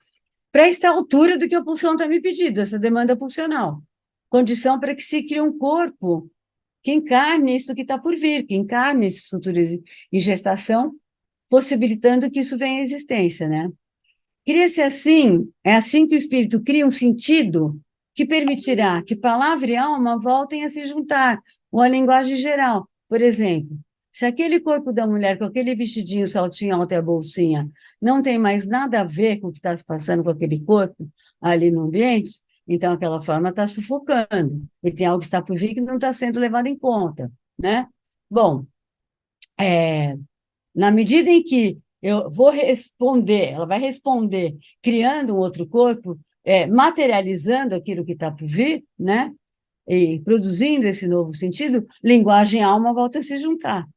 para estar à altura do que a pulsão está me pedindo, essa demanda pulsional. Condição para que se crie um corpo que encarne isso que está por vir, que encarne esses futuros em gestação, possibilitando que isso venha à existência, né? Cria-se assim, é assim que o espírito cria um sentido que permitirá que palavra e alma voltem a se juntar, uma linguagem geral. Por exemplo, se aquele corpo da mulher com aquele vestidinho, saltinho alto e a bolsinha não tem mais nada a ver com o que está se passando com aquele corpo ali no ambiente, então aquela forma está sufocando, e tem algo que está por vir que não está sendo levado em conta, né? Bom, na medida em que eu vou responder, ela vai responder criando um outro corpo, materializando aquilo que está por vir, né? E produzindo esse novo sentido, linguagem e alma voltam a se juntar.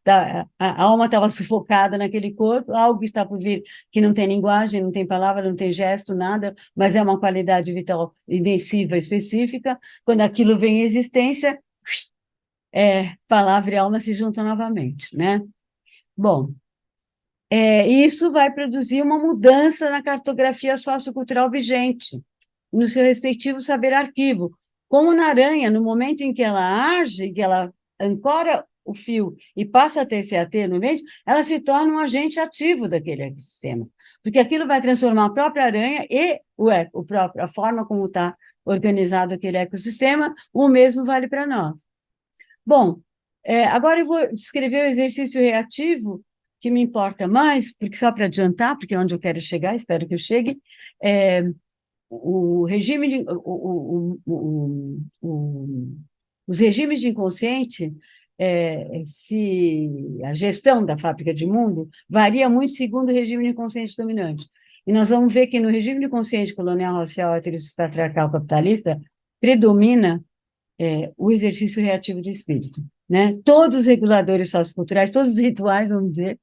Tá? A alma estava sufocada naquele corpo, algo que está por vir que não tem linguagem, não tem palavra, não tem gesto, nada, mas é uma qualidade vital intensiva, específica. Quando aquilo vem à existência, palavra e alma se juntam novamente, né? Bom, isso vai produzir uma mudança na cartografia sociocultural vigente, no seu respectivo saber arquivo. Como na aranha, no momento em que ela age, que ela ancora o fio e passa a ter CAT no meio, ela se torna um agente ativo daquele ecossistema, porque aquilo vai transformar a própria aranha e a forma como está organizado aquele ecossistema, o mesmo vale para nós. Bom, agora eu vou descrever o exercício reativo, que me importa mais, porque só para adiantar, porque é onde eu quero chegar, espero que eu chegue, o regime de, os regimes de inconsciente, se a gestão da fábrica de mundo varia muito segundo o regime de inconsciente dominante. E nós vamos ver que no regime de inconsciente colonial, racial, heteropatriarcal, capitalista, predomina o exercício reativo do espírito, né? Todos os reguladores socioculturais, todos os rituais, vamos dizer,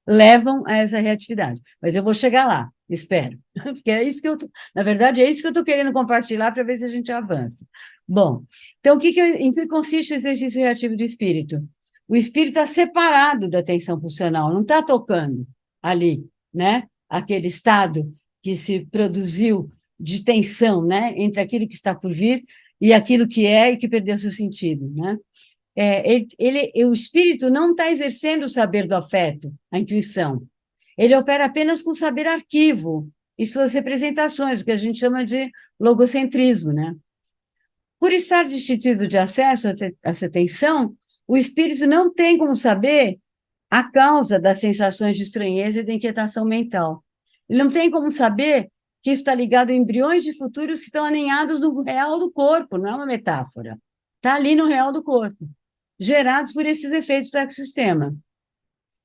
levam a essa reatividade. Mas eu vou chegar lá, espero. Porque é isso que na verdade, é isso que eu estou querendo compartilhar para ver se a gente avança. Bom, então, em que consiste o exercício reativo do espírito? O espírito está separado da tensão pulsional, não está tocando ali, né? Aquele estado que se produziu de tensão, né? Entre aquilo que está por vir e aquilo que é e que perdeu seu sentido, né? O espírito não está exercendo o saber do afeto, a intuição. Ele opera apenas com o saber arquivo e suas representações, o que a gente chama de logocentrismo, né? Por estar destituído de acesso a essa tensão, o espírito não tem como saber a causa das sensações de estranheza e de inquietação mental. Ele não tem como saber que isso está ligado a embriões de futuros que estão aninhados no real do corpo, não é uma metáfora. Está ali no real do corpo, gerados por esses efeitos do ecossistema.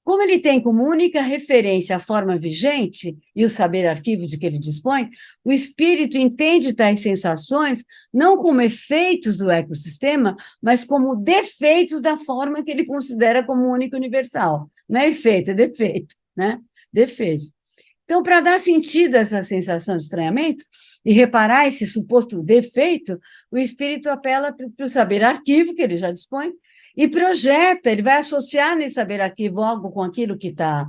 Como ele tem como única referência a forma vigente e o saber arquivo de que ele dispõe, o espírito entende tais sensações não como efeitos do ecossistema, mas como defeitos da forma que ele considera como única universal. Não é efeito, é defeito, né? Defeito. Então, para dar sentido a essa sensação de estranhamento e reparar esse suposto defeito, o espírito apela para o saber arquivo que ele já dispõe e projeta, ele vai associar nesse saber arquivo algo com aquilo que tá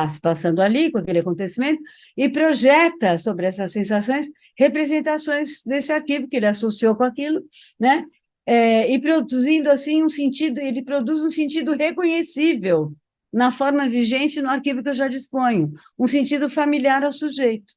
se passando ali, com aquele acontecimento, e projeta sobre essas sensações representações desse arquivo que ele associou com aquilo, né? E produzindo assim um sentido, ele produz um sentido reconhecível na forma vigente no arquivo que eu já disponho, um sentido familiar ao sujeito.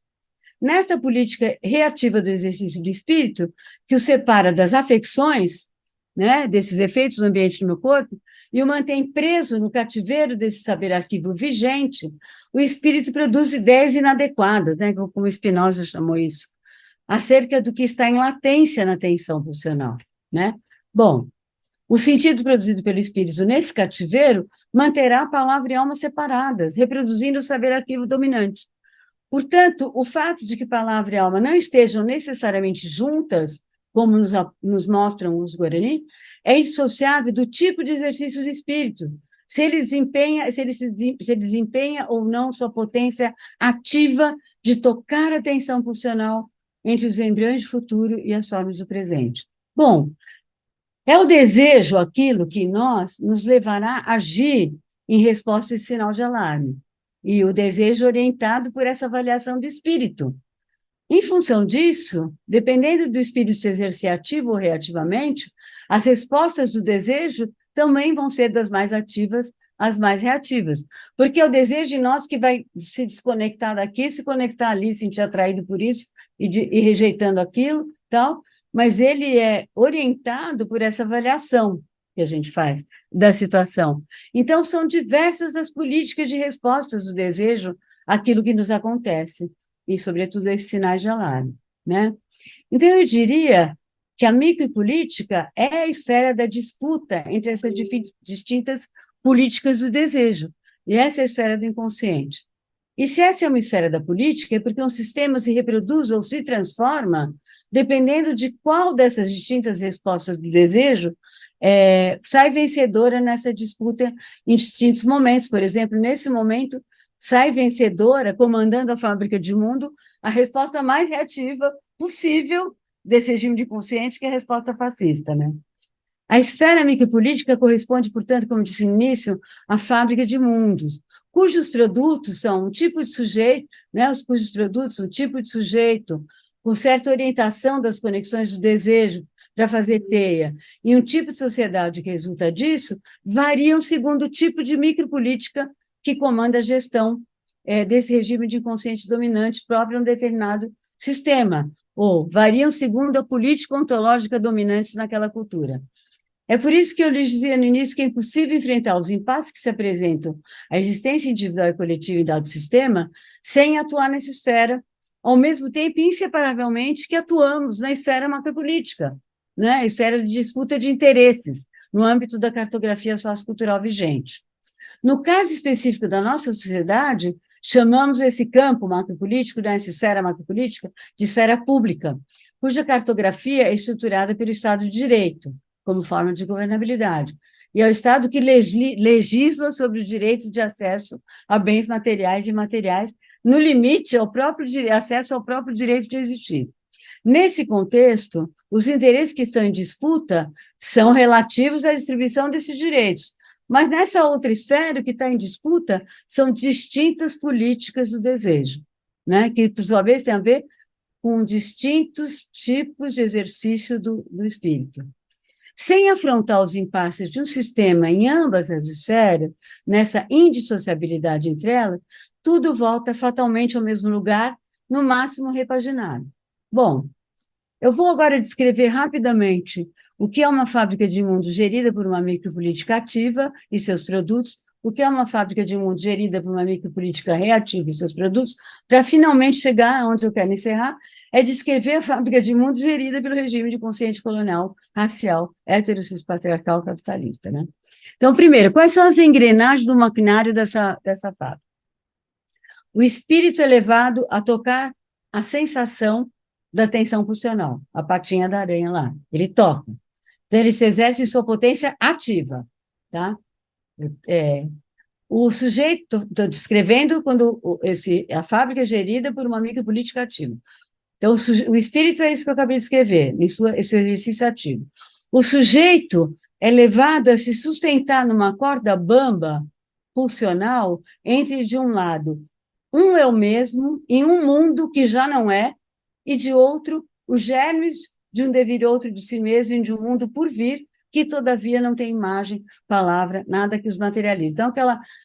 Nesta política reativa do exercício do espírito, que o separa das afecções, né, desses efeitos do ambiente no meu corpo, e o mantém preso no cativeiro desse saber arquivo vigente, o espírito produz ideias inadequadas, né, como Spinoza chamou isso, acerca do que está em latência na tensão pulsional, né? Bom, o sentido produzido pelo espírito nesse cativeiro manterá a palavra e alma separadas, reproduzindo o saber arquivo dominante. Portanto, o fato de que palavra e alma não estejam necessariamente juntas, como nos mostram os Guarani, é indissociável do tipo de exercício do espírito, se ele desempenha ou não sua potência ativa de tocar a tensão pulsional entre os embriões do futuro e as formas do presente. Bom, é o desejo aquilo que nos levará a agir em resposta a esse sinal de alarme. E o desejo orientado por essa avaliação do espírito. Em função disso, dependendo do espírito se exercer ativo ou reativamente, as respostas do desejo também vão ser das mais ativas às mais reativas. Porque é o desejo de nós que vai se desconectar daqui, se conectar ali, se sentir atraído por isso e rejeitando aquilo, tal, mas ele é orientado por essa avaliação que a gente faz da situação. Então, são diversas as políticas de respostas do desejo àquilo que nos acontece, e, sobretudo, esses sinais de alarme, né? Então, eu diria que a micropolítica é a esfera da disputa entre essas distintas políticas do desejo, e essa é a esfera do inconsciente. E se essa é uma esfera da política, é porque um sistema se reproduz ou se transforma dependendo de qual dessas distintas respostas do desejo sai vencedora nessa disputa em distintos momentos. Por exemplo, nesse momento, sai vencedora, comandando a fábrica de mundo, a resposta mais reativa possível desse regime de consciente, que é a resposta fascista, né? A esfera micropolítica corresponde, portanto, como disse no início, à fábrica de mundos, cujos produtos são um tipo de sujeito, né, cujos produtos, um tipo de sujeito, com certa orientação das conexões do desejo para fazer teia, e um tipo de sociedade que resulta disso, variam segundo o tipo de micropolítica que comanda a gestão desse regime de inconsciente dominante próprio a um determinado sistema, ou variam segundo a política ontológica dominante naquela cultura. É por isso que eu lhes dizia no início que é impossível enfrentar os impasses que se apresentam à existência individual e coletiva em dado sistema sem atuar nessa esfera ao mesmo tempo, inseparavelmente, que atuamos na esfera macropolítica, né? Esfera de disputa de interesses, no âmbito da cartografia sociocultural vigente. No caso específico da nossa sociedade, chamamos esse campo macropolítico, dessa esfera macropolítica, de esfera pública, cuja cartografia é estruturada pelo Estado de Direito, como forma de governabilidade. E é o Estado que legisla sobre os direitos de acesso a bens materiais e imateriais, no limite ao próprio acesso ao próprio direito de existir. Nesse contexto, os interesses que estão em disputa são relativos à distribuição desses direitos, mas nessa outra esfera, o que está em disputa são distintas políticas do desejo, né? Que, por sua vez, tem a ver com distintos tipos de exercício do espírito. Sem afrontar os impasses de um sistema em ambas as esferas, nessa indissociabilidade entre elas, tudo volta fatalmente ao mesmo lugar, no máximo repaginado. Bom, eu vou agora descrever rapidamente o que é uma fábrica de mundo gerida por uma micropolítica ativa e seus produtos, o que é uma fábrica de mundo gerida por uma micropolítica reativa e seus produtos, para finalmente chegar onde eu quero encerrar, é descrever a fábrica de mundo gerida pelo regime de consciente colonial, racial, heterossexual, patriarcal, capitalista, né? Então, primeiro, quais são as engrenagens do maquinário dessa fábrica? O espírito é levado a tocar a sensação da tensão pulsional, a patinha da aranha lá, ele toca. Então, ele se exerce em sua potência ativa, tá? O sujeito, estou descrevendo quando a fábrica é gerida por uma micropolítica ativa. Então, o espírito é isso que eu acabei de escrever, esse exercício ativo. O sujeito é levado a se sustentar numa corda bamba pulsional entre, de um lado, um eu mesmo, em um mundo que já não é, e de outro, os germes de um devir outro de si mesmo e de um mundo por vir, que todavia não tem imagem, palavra, nada que os materialize. Então,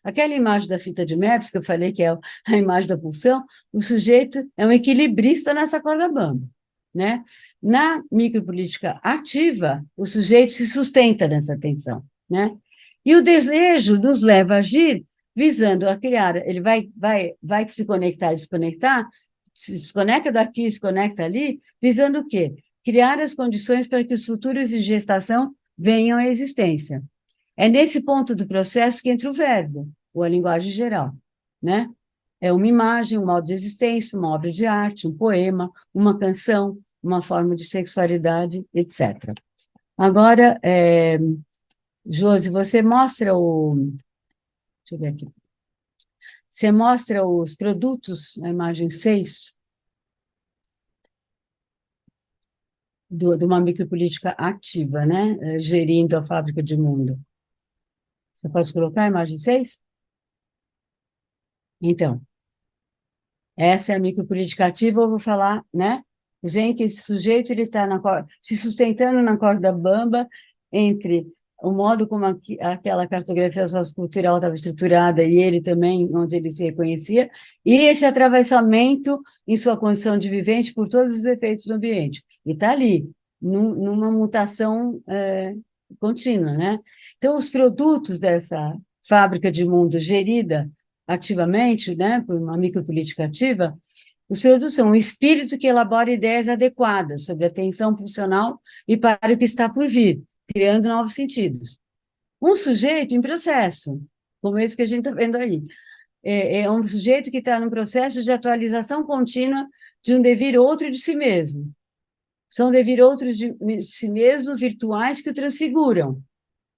aquela imagem da fita de Mépios, que eu falei que é a imagem da pulsão, o sujeito é um equilibrista nessa corda bamba, né? Na micropolítica ativa, o sujeito se sustenta nessa tensão, né? E o desejo nos leva a agir visando a criar, ele vai se conectar e desconectar, se desconecta daqui, se conecta ali, visando o quê? Criar as condições para que os futuros de gestação venham à existência. É nesse ponto do processo que entra o verbo, ou a linguagem geral, né? É uma imagem, um modo de existência, uma obra de arte, um poema, uma canção, uma forma de sexualidade, etc. Agora, Josi, você mostra deixa eu ver aqui. Você mostra os produtos na imagem 6 de uma micropolítica ativa, né? Gerindo a fábrica de mundo. Você pode colocar a imagem 6? Então, essa é a micropolítica ativa, eu vou falar, né? Vem que esse sujeito ele está se sustentando na corda bamba entre o modo como aquela cartografia sociocultural estava estruturada e ele também, onde ele se reconhecia, e esse atravessamento em sua condição de vivente por todos os efeitos do ambiente. E está ali, numa mutação contínua, né? Então, os produtos dessa fábrica de mundo gerida ativamente, né, por uma micropolítica ativa, os produtos são um espírito que elabora ideias adequadas sobre a tensão pulsional e para o que está por vir, criando novos sentidos. Um sujeito em processo, como esse que a gente está vendo aí, é um sujeito que está num processo de atualização contínua de um devir outro de si mesmo. São devir outros de si mesmo virtuais que o transfiguram.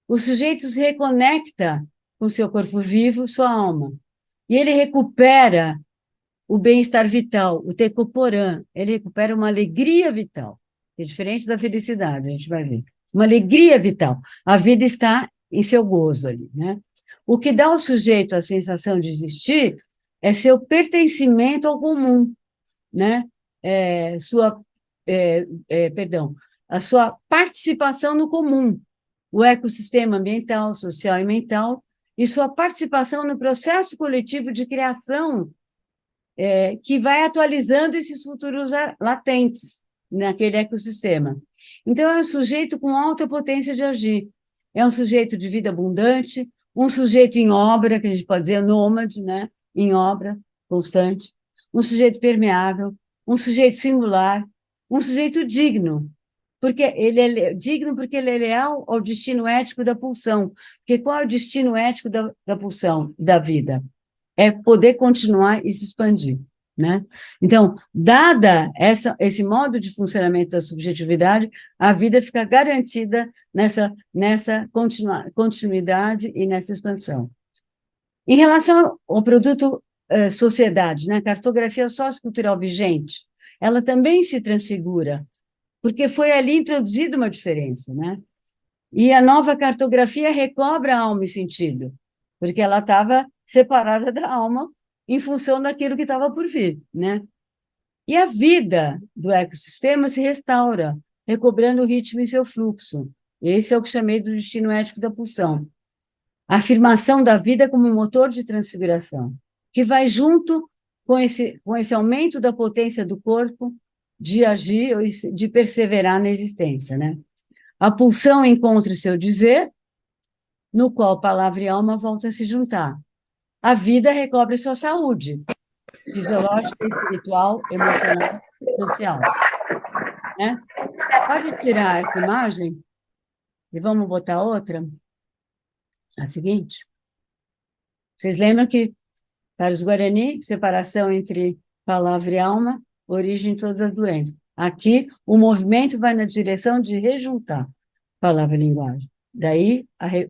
O sujeito se reconecta com seu corpo vivo, sua alma, e ele recupera o bem-estar vital, o tecoporã, ele recupera uma alegria vital, que é diferente da felicidade, a gente vai ver. Uma alegria vital. A vida está em seu gozo ali, né? O que dá ao sujeito a sensação de existir é seu pertencimento ao comum, né? A sua participação no comum, o ecossistema ambiental, social e mental, e sua participação no processo coletivo de criação que vai atualizando esses futuros latentes naquele ecossistema. Então, é um sujeito com alta potência de agir, é um sujeito de vida abundante, um sujeito em obra, que a gente pode dizer nômade, né? Em obra constante, um sujeito permeável, um sujeito singular, um sujeito digno, porque ele é digno porque ele é leal ao destino ético da pulsão. Porque qual é o destino ético da pulsão, da vida? É poder continuar e se expandir, né? Então, dada esse modo de funcionamento da subjetividade, a vida fica garantida nessa continuidade e nessa expansão. Em relação ao produto sociedade, né, cartografia sociocultural vigente, ela também se transfigura, porque foi ali introduzida uma diferença, né? E a nova cartografia recobra a alma e sentido, porque ela estava separada da alma em função daquilo que estava por vir, né? E a vida do ecossistema se restaura, recobrando o ritmo e seu fluxo. Esse é o que chamei do destino ético da pulsão. A afirmação da vida como um motor de transfiguração, que vai junto com esse aumento da potência do corpo de agir, de perseverar na existência, né? A pulsão encontra o seu dizer, no qual palavra e alma voltam a se juntar. A vida recobre sua saúde, fisiológica, espiritual, emocional, social, né? Pode tirar essa imagem e vamos botar outra, a seguinte. Vocês lembram que, para os Guarani, separação entre palavra e alma, origem de todas as doenças. Aqui, o movimento vai na direção de rejuntar palavra e linguagem. Daí,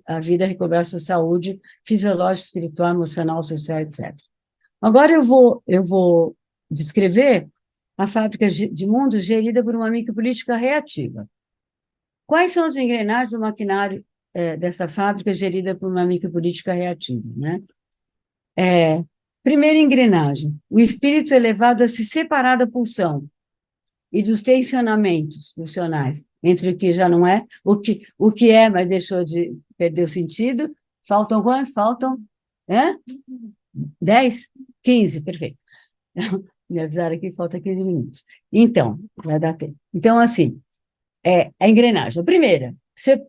a vida recobrar sua saúde fisiológica, espiritual, emocional, social, etc. Agora eu vou descrever a fábrica de mundo gerida por uma micropolítica reativa. Quais são as engrenagens do maquinário dessa fábrica gerida por uma micropolítica reativa, né? Primeira engrenagem, o espírito elevado a se separar da pulsão e dos tensionamentos funcionais, entre o que já não é, o que é, mas deixou de perder o sentido. Faltam quantos? Faltam 10? 15, perfeito. Me avisaram aqui que falta 15 minutos. Então, vai dar tempo. Então, assim, a engrenagem. A primeira,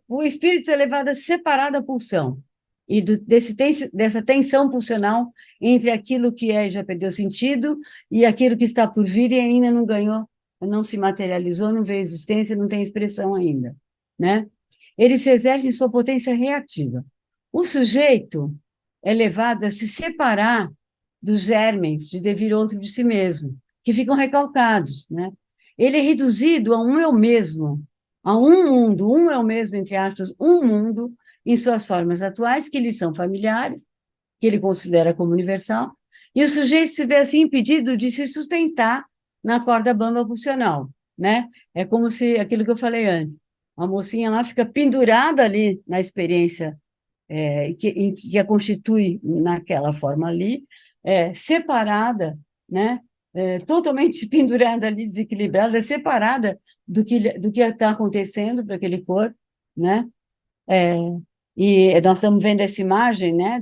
o espírito elevado a separar da pulsão e dessa tensão pulsional entre aquilo que é e já perdeu sentido e aquilo que está por vir e ainda não ganhou, não se materializou, não veio existência, não tem expressão ainda, né? Ele se exerce em sua potência reativa. O sujeito é levado a se separar dos germens de devir outro de si mesmo, que ficam recalcados, né? Ele é reduzido a um eu mesmo, a um mundo, um eu mesmo, entre aspas, um mundo, em suas formas atuais, que lhe são familiares, que ele considera como universal, e o sujeito se vê assim impedido de se sustentar na corda bamba pulsional, né? É como se, aquilo que eu falei antes, a mocinha lá fica pendurada ali na experiência que a constitui naquela forma ali, separada, né? Totalmente pendurada ali, desequilibrada, separada do que está acontecendo para aquele corpo, né? E nós estamos vendo essa imagem, né,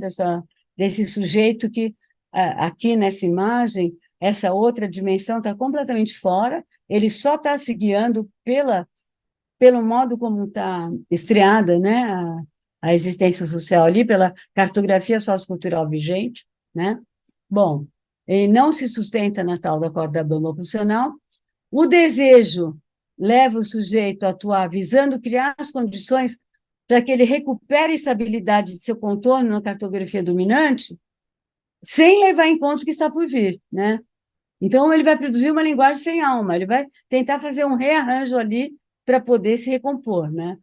desse sujeito que, aqui nessa imagem, essa outra dimensão está completamente fora, ele só está se guiando pelo modo como está estreada, né, a existência social ali, pela cartografia sociocultural vigente, né? Bom, ele não se sustenta na tal da corda bamba pulsional, o desejo leva o sujeito a atuar visando criar as condições para que ele recupere a estabilidade de seu contorno na cartografia dominante, sem levar em conta o que está por vir, né? Então, ele vai produzir uma linguagem sem alma, ele vai tentar fazer um rearranjo ali para poder se recompor, né?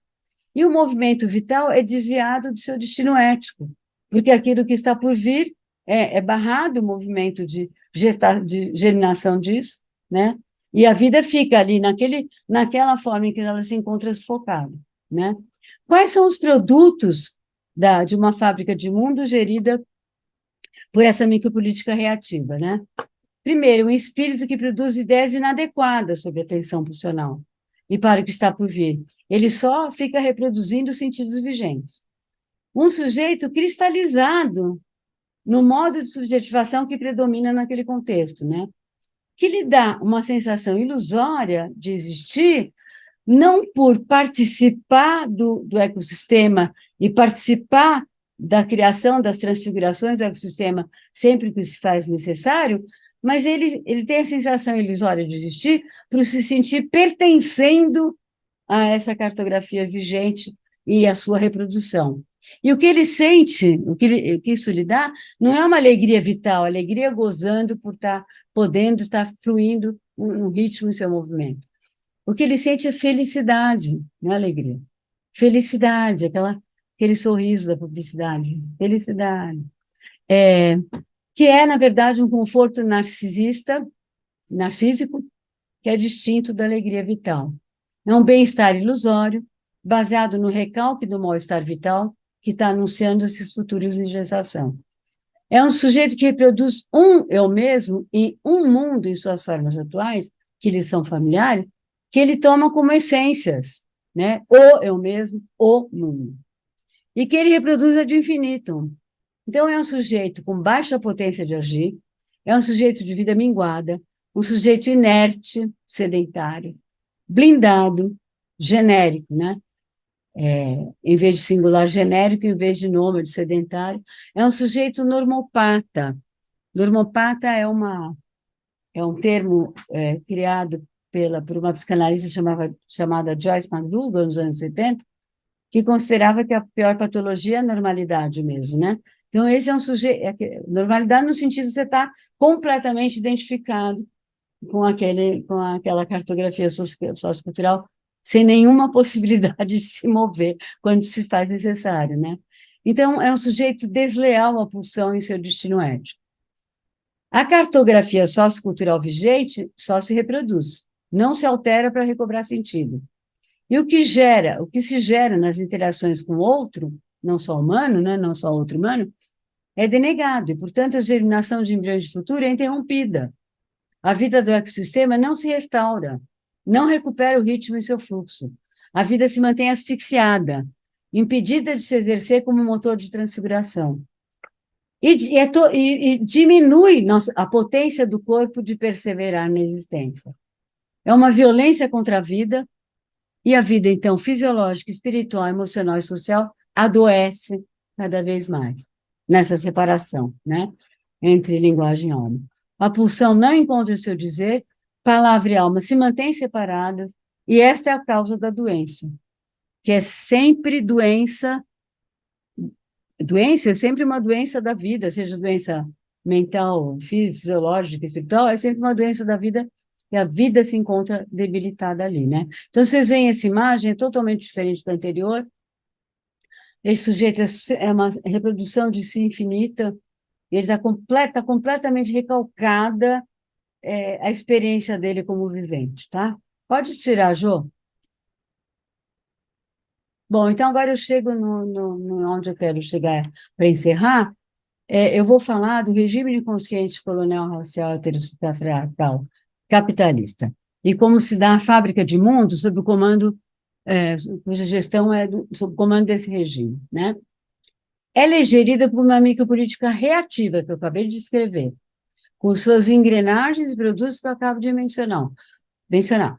E o movimento vital é desviado do seu destino ético, porque aquilo que está por vir é barrado o movimento de germinação disso, né? E a vida fica ali naquela forma em que ela se encontra sufocada, né? Quais são os produtos de uma fábrica de mundo gerida por essa micropolítica reativa, né? Primeiro, um espírito que produz ideias inadequadas sobre a tensão pulsional e para o que está por vir. Ele só fica reproduzindo os sentidos vigentes. Um sujeito cristalizado no modo de subjetivação que predomina naquele contexto, né? Que lhe dá uma sensação ilusória de existir, não por participar do ecossistema e participar da criação das transfigurações do ecossistema sempre que se faz necessário, mas ele tem a sensação ilusória de existir para se sentir pertencendo a essa cartografia vigente e a sua reprodução. E o que ele sente, o que isso lhe dá, não é uma alegria vital, alegria gozando por estar podendo estar fluindo no ritmo em seu movimento. O que ele sente é felicidade, não é alegria. Felicidade, aquele sorriso da publicidade. Felicidade. Que é, na verdade, um conforto narcísico, que é distinto da alegria vital. É um bem-estar ilusório, baseado no recalque do mal-estar vital, que está anunciando esses futuros de gestação. É um sujeito que reproduz um eu mesmo e um mundo em suas formas atuais, que lhe são familiares, que ele toma como essências, né? O eu mesmo, o mundo. E que ele reproduz ad infinitum. Então, é um sujeito com baixa potência de agir, é um sujeito de vida minguada, um sujeito inerte, sedentário, blindado, genérico, né? Em vez de singular, genérico, em vez de nômade, sedentário, é um sujeito normopata. Normopata é um termo criado por uma psicanalista chamada Joyce McDougall, nos anos 70, que considerava que a pior patologia é a normalidade mesmo, né? Então, esse é um sujeito... normalidade no sentido de você estar completamente identificado com aquela cartografia sociocultural, sem nenhuma possibilidade de se mover quando se faz necessário, né? Então, é um sujeito desleal à pulsão em seu destino ético. A cartografia sociocultural vigente só se reproduz, não se altera para recobrar sentido. E o que se gera nas interações com o outro, não só humano, né, não só outro humano, é denegado, e, portanto, a germinação de embriões de futuro é interrompida. A vida do ecossistema não se restaura, não recupera o ritmo em seu fluxo. A vida se mantém asfixiada, impedida de se exercer como motor de transfiguração. E diminui a potência do corpo de perseverar na existência. É uma violência contra a vida, e a vida, então, fisiológica, espiritual, emocional e social adoece cada vez mais nessa separação, né, entre linguagem e alma. A pulsão não encontra o seu dizer, palavra e alma se mantêm separadas, e esta é a causa da doença, que é sempre doença. Doença é sempre uma doença da vida, seja doença mental, fisiológica, espiritual, é sempre uma doença da vida, e a vida se encontra debilitada ali, né? Então, vocês veem essa imagem, é totalmente diferente da anterior. Esse sujeito é uma reprodução de si infinita, ele está completamente recalcada a experiência dele como vivente, tá? Pode tirar, Jô? Bom, então agora eu chego no onde eu quero chegar para encerrar. Eu vou falar do regime de consciência colonial racial heteropatriarcal capitalista e como se dá a fábrica de mundo sob o comando, cuja gestão é sob o comando desse regime, né? Ela é gerida por uma micropolítica reativa, que eu acabei de descrever, com suas engrenagens e produtos que eu acabo de mencionar.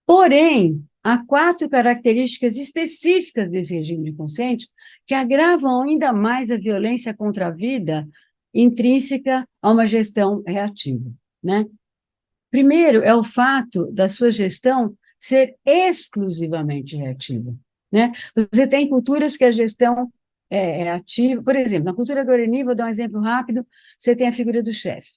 Porém, há 4 características específicas desse regime de consciência que agravam ainda mais a violência contra a vida intrínseca a uma gestão reativa, né? Primeiro, é o fato da sua gestão ser exclusivamente reativa, né? Você tem culturas que a gestão é ativa, por exemplo, na cultura guarani, vou dar um exemplo rápido, você tem a figura do chefe.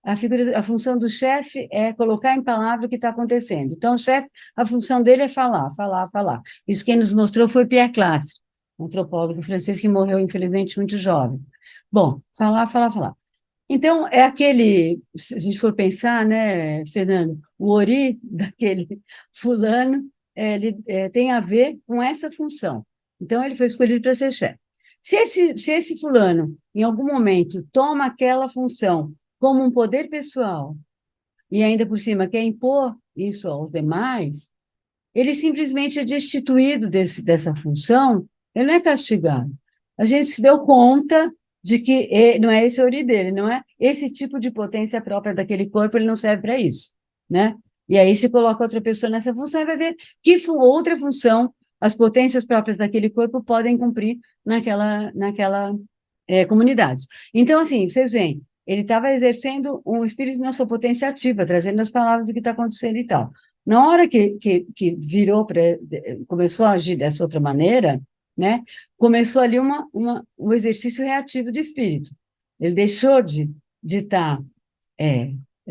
A função do chefe é colocar em palavra o que está acontecendo. Então, o chefe, a função dele é falar, falar, falar. Isso quem nos mostrou foi Pierre Clastre, um antropólogo francês que morreu, infelizmente, muito jovem. Bom, falar, falar, falar. Então, é aquele, se a gente for pensar, né, Fernando, o ori daquele fulano, ele tem a ver com essa função. Então, ele foi escolhido para ser chefe. Se esse fulano, em algum momento, toma aquela função como um poder pessoal e ainda por cima quer impor isso aos demais, ele simplesmente é destituído dessa função, ele não é castigado. A gente se deu conta de que não é esse a origem dele, não é esse tipo de potência própria daquele corpo, ele não serve para isso, né? E aí se coloca outra pessoa nessa função e vai ver que outra função as potências próprias daquele corpo podem cumprir naquela comunidade. Então, assim, vocês veem, ele estava exercendo um espírito na sua potência ativa, trazendo as palavras do que está acontecendo e tal. Na hora que virou, começou a agir dessa outra maneira, né, começou ali um exercício reativo de espírito. Ele deixou de estar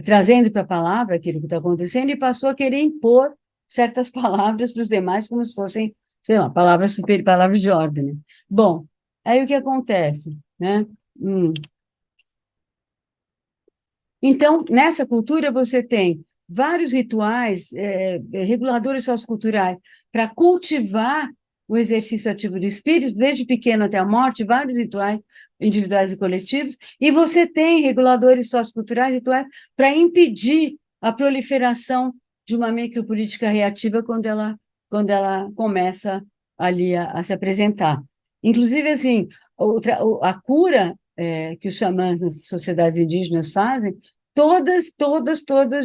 trazendo para a palavra aquilo que está acontecendo e passou a querer impor certas palavras para os demais como se fossem, sei lá, palavras super, palavras de ordem, né? Bom, aí o que acontece, né? Então, nessa cultura, você tem vários rituais, reguladores socioculturais, para cultivar o exercício ativo do espírito, desde pequeno até a morte, vários rituais individuais e coletivos, e você tem reguladores socioculturais, rituais, para impedir a proliferação de uma micropolítica reativa quando ela começa ali a se apresentar. Inclusive, assim, a cura que os xamãs nas sociedades indígenas fazem, todas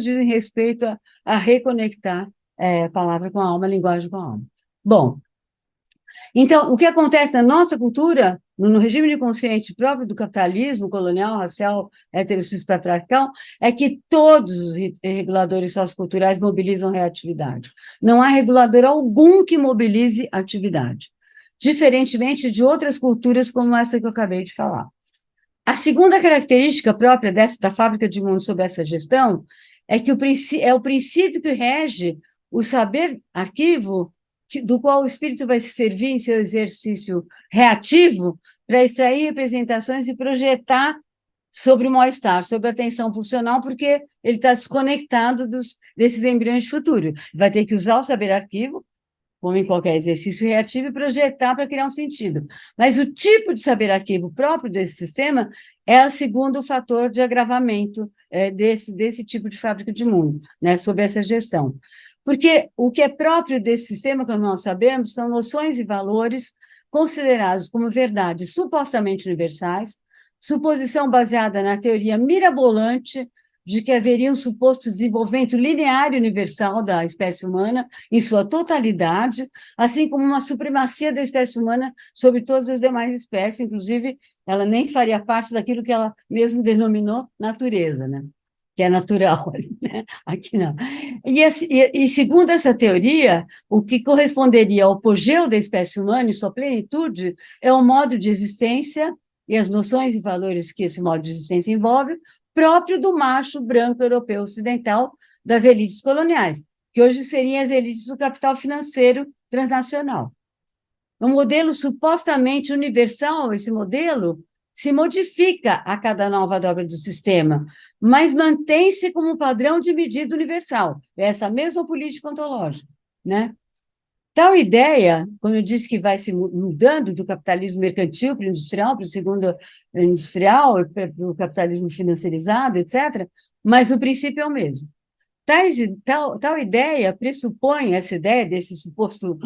dizem respeito a reconectar a palavra com a alma, a linguagem com a alma. Bom, então, o que acontece na nossa cultura, no regime de consciência próprio do capitalismo colonial, racial, heterossexual, patriarcal, é que todos os reguladores socioculturais mobilizam reatividade. Não há regulador algum que mobilize atividade, diferentemente de outras culturas como essa que eu acabei de falar. A segunda característica própria da fábrica de mundo sobre essa gestão é que é o princípio que rege o saber arquivo, do qual o espírito vai se servir em seu exercício reativo para extrair representações e projetar sobre o mal-estar, sobre a tensão pulsional, porque ele está desconectado desses embriões de futuro. Vai ter que usar o saber arquivo, como em qualquer exercício reativo, e projetar para criar um sentido. Mas o tipo de saber arquivo próprio desse sistema é o segundo fator de agravamento desse tipo de fábrica de mundo, né, sobre essa gestão. Porque o que é próprio desse sistema, como nós sabemos, são noções e valores considerados como verdades supostamente universais, suposição baseada na teoria mirabolante de que haveria um suposto desenvolvimento linear e universal da espécie humana em sua totalidade, assim como uma supremacia da espécie humana sobre todas as demais espécies, inclusive ela nem faria parte daquilo que ela mesmo denominou natureza, né? Que é natural, né? Aqui não. E segundo essa teoria, o que corresponderia ao apogeu da espécie humana em sua plenitude é o modo de existência e as noções e valores que esse modo de existência envolve, próprio do macho branco europeu ocidental das elites coloniais, que hoje seriam as elites do capital financeiro transnacional. Um modelo supostamente universal, esse modelo se modifica a cada nova dobra do sistema, mas mantém-se como um padrão de medida universal. É essa mesma política ontológica, né? Tal ideia, como eu disse, que vai se mudando do capitalismo mercantil para o industrial, para o segundo industrial, para o capitalismo financiarizado, etc., mas o princípio é o mesmo. Tal ideia pressupõe, essa ideia desse suposto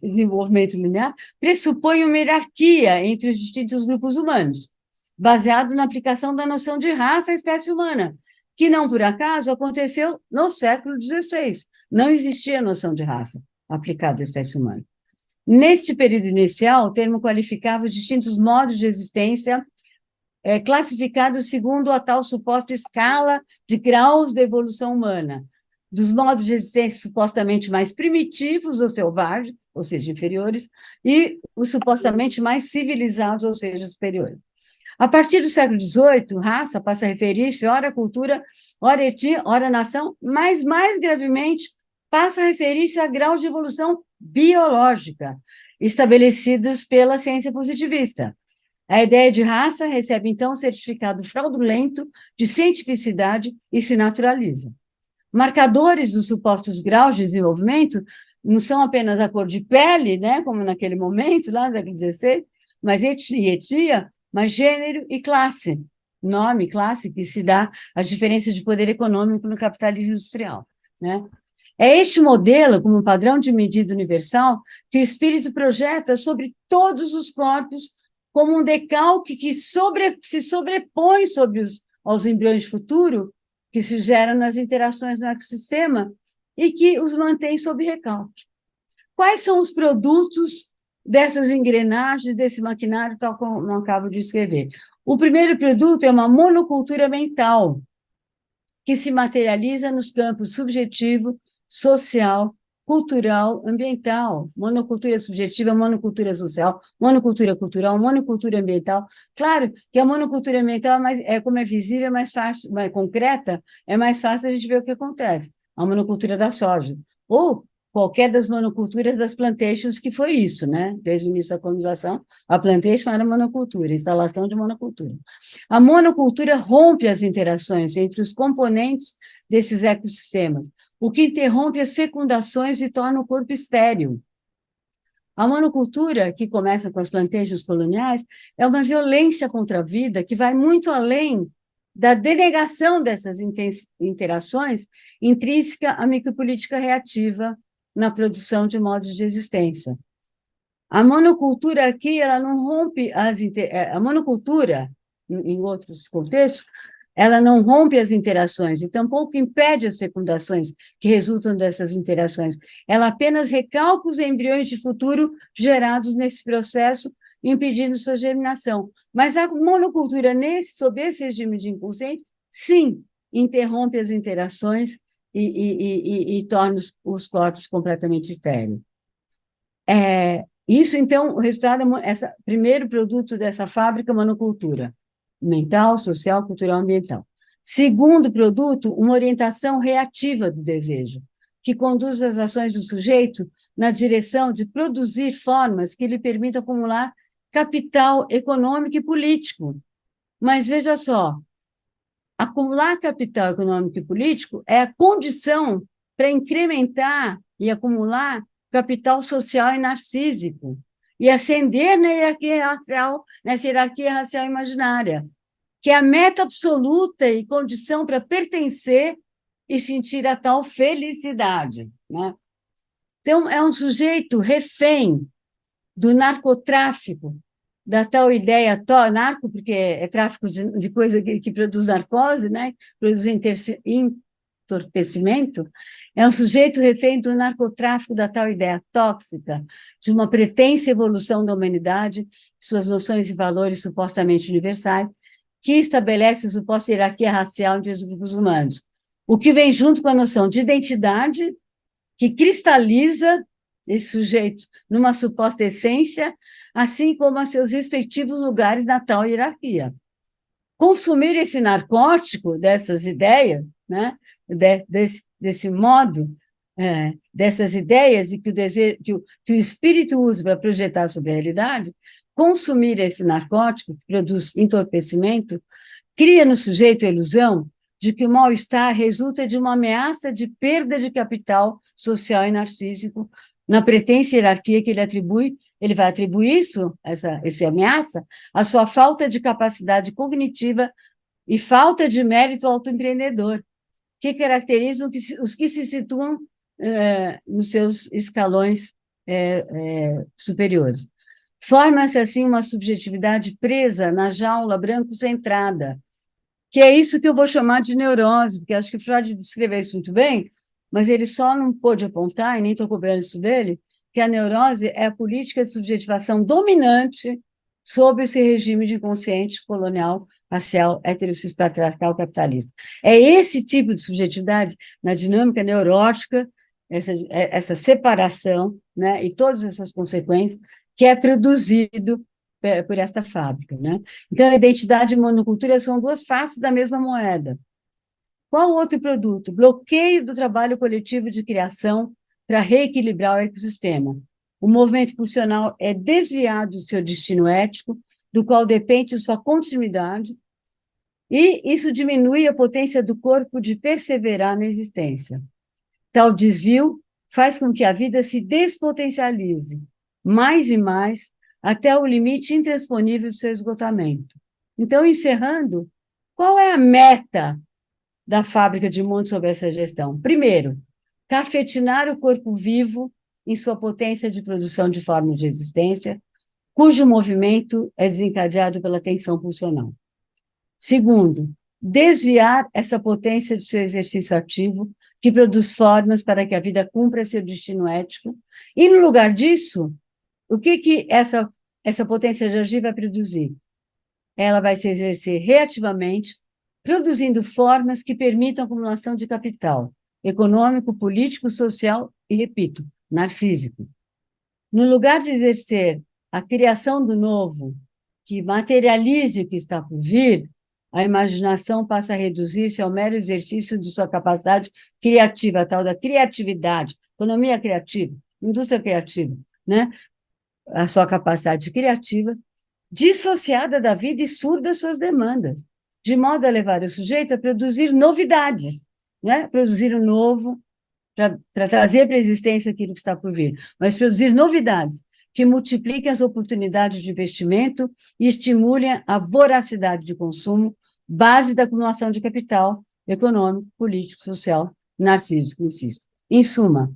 desenvolvimento linear, pressupõe uma hierarquia entre os distintos grupos humanos, baseado na aplicação da noção de raça à espécie humana, que não por acaso aconteceu no século XVI. Não existia noção de raça aplicado à espécie humana. Neste período inicial, o termo qualificava os distintos modos de existência classificados segundo a tal suposta escala de graus da evolução humana, dos modos de existência supostamente mais primitivos ou selvagens, ou seja, inferiores, e os supostamente mais civilizados, ou seja, superiores. A partir do século XVIII, raça passa a referir-se ora à cultura, ora à etnia, ora à nação, mas mais gravemente passa a referir-se a graus de evolução biológica, estabelecidos pela ciência positivista. A ideia de raça recebe, então, um certificado fraudulento de cientificidade e se naturaliza. Marcadores dos supostos graus de desenvolvimento não são apenas a cor de pele, né, como naquele momento, lá no século XVI, mas etnia, mas gênero e classe. Nome, classe, que se dá às diferenças de poder econômico no capitalismo industrial, né? É este modelo, como um padrão de medida universal, que o espírito projeta sobre todos os corpos como um decalque que se sobrepõe sobre aos embriões de futuro que se geram nas interações no ecossistema e que os mantém sob recalque. Quais são os produtos dessas engrenagens, desse maquinário, tal como eu acabo de escrever? O primeiro produto é uma monocultura mental, que se materializa nos campos subjetivo, social, cultural, ambiental. Monocultura subjetiva, monocultura social, monocultura cultural, monocultura ambiental. Claro que a monocultura ambiental como é visível, é mais fácil, mais concreta, é mais fácil a gente ver o que acontece. A monocultura da soja. Ou qualquer das monoculturas das plantations, que foi isso, né? Desde o início da colonização, a plantation era monocultura, instalação de monocultura. A monocultura rompe as interações entre os componentes desses ecossistemas, o que interrompe as fecundações e torna o corpo estéril. A monocultura, que começa com as plantations coloniais, é uma violência contra a vida que vai muito além da denegação dessas interações intrínseca à micropolítica reativa na produção de modos de existência. A monocultura aqui, ela não rompe a monocultura, em outros contextos, ela não rompe as interações e tampouco impede as fecundações que resultam dessas interações. Ela apenas recalca os embriões de futuro gerados nesse processo, impedindo sua germinação. Mas a monocultura, sob esse regime de inconsciente, sim, interrompe as interações e torna os corpos completamente estéreis. Isso, então, o resultado é primeiro produto dessa fábrica, monocultura, mental, social, cultural, ambiental. Segundo produto, uma orientação reativa do desejo, que conduz as ações do sujeito na direção de produzir formas que lhe permitam acumular capital econômico e político. Mas veja só, acumular capital econômico e político é a condição para incrementar e acumular capital social e narcísico, e ascender nessa hierarquia racial imaginária, que é a meta absoluta e condição para pertencer e sentir a tal felicidade, né? Então, é um sujeito refém do narcotráfico, da tal ideia, narco, porque é tráfico de coisa que produz narcose, né? Produz entorpecimento, é um sujeito refém do narcotráfico da tal ideia tóxica, de uma pretensa evolução da humanidade, suas noções e valores supostamente universais, que estabelece a suposta hierarquia racial entre os grupos humanos. O que vem junto com a noção de identidade, que cristaliza esse sujeito numa suposta essência, assim como a seus respectivos lugares na tal hierarquia. Consumir esse narcótico dessas ideias, né, desse modo, dessas ideias e que o espírito usa para projetar sobre a realidade, consumir esse narcótico, que produz entorpecimento, cria no sujeito a ilusão de que o mal-estar resulta de uma ameaça de perda de capital social e narcísico na pretensa hierarquia que ele vai atribuir essa ameaça, à sua falta de capacidade cognitiva e falta de mérito autoempreendedor, que caracterizam os que se situam nos seus escalões superiores. Forma-se, assim, uma subjetividade presa na jaula branco-centrada, que é isso que eu vou chamar de neurose, porque acho que Freud descreveu isso muito bem, mas ele só não pôde apontar, e nem estou cobrando isso dele, que a neurose é a política de subjetivação dominante sob esse regime de inconsciente colonial, racial, heterocis patriarcal capitalista. É esse tipo de subjetividade na dinâmica neurótica, essa separação, né, e todas essas consequências, que é produzido por esta fábrica, né? Então, a identidade e monocultura são duas faces da mesma moeda. Qual outro produto? Bloqueio do trabalho coletivo de criação para reequilibrar o ecossistema. O movimento funcional é desviado do seu destino ético, do qual depende sua continuidade, e isso diminui a potência do corpo de perseverar na existência. Tal desvio faz com que a vida se despotencialize mais e mais até o limite intransponível do seu esgotamento. Então, encerrando, qual é a meta da fábrica de Monte sobre essa gestão? Primeiro, cafetinar o corpo vivo em sua potência de produção de formas de existência, cujo movimento é desencadeado pela tensão pulsional. Segundo, desviar essa potência do seu exercício ativo, que produz formas para que a vida cumpra seu destino ético, e, no lugar disso, o que essa potência de agir vai produzir? ela vai se exercer reativamente, produzindo formas que permitam a acumulação de capital econômico, político, social e, repito, narcísico. No lugar de exercer a criação do novo, que materialize o que está por vir, a imaginação passa a reduzir-se ao mero exercício de sua capacidade criativa, a tal da criatividade, economia criativa, indústria criativa, né? A sua capacidade criativa, dissociada da vida e surda às suas demandas, de modo a levar o sujeito a produzir novidades, né? Produzir o novo, para trazer para a existência aquilo que está por vir, mas produzir novidades que multipliquem as oportunidades de investimento e estimulem a voracidade de consumo, base da acumulação de capital econômico, político, social, narcísico, insisto. Em suma,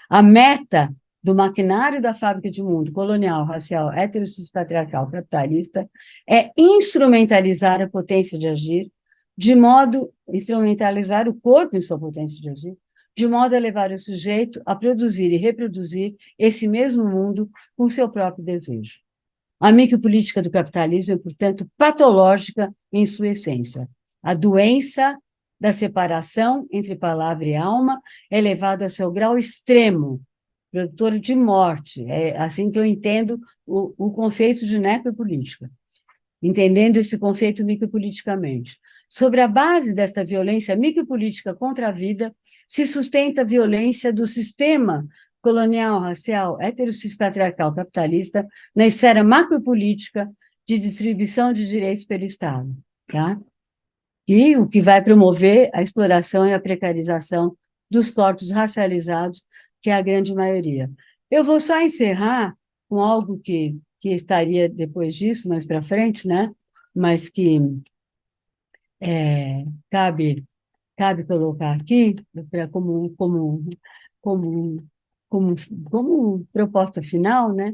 a meta do maquinário da fábrica de mundo colonial, racial, heterossexual, patriarcal, capitalista, é instrumentalizar a potência de agir, de modo instrumentalizar o corpo em sua potência de agir, de modo a levar o sujeito a produzir e reproduzir esse mesmo mundo com seu próprio desejo. A micropolítica do capitalismo é, portanto, patológica em sua essência. A doença da separação entre palavra e alma é levada a seu grau extremo, produtora de morte. É assim que eu entendo o conceito de necropolítica, entendendo esse conceito micropoliticamente. Sobre a base desta violência micropolítica contra a vida, se sustenta a violência do sistema colonial, racial, heterossexual, patriarcal, capitalista, na esfera macropolítica de distribuição de direitos pelo Estado, tá? E o que vai promover a exploração e a precarização dos corpos racializados, que é a grande maioria. Eu vou só encerrar com algo que estaria depois disso, mais para frente, né? Mas que cabe colocar aqui, como, como, como proposta final, né?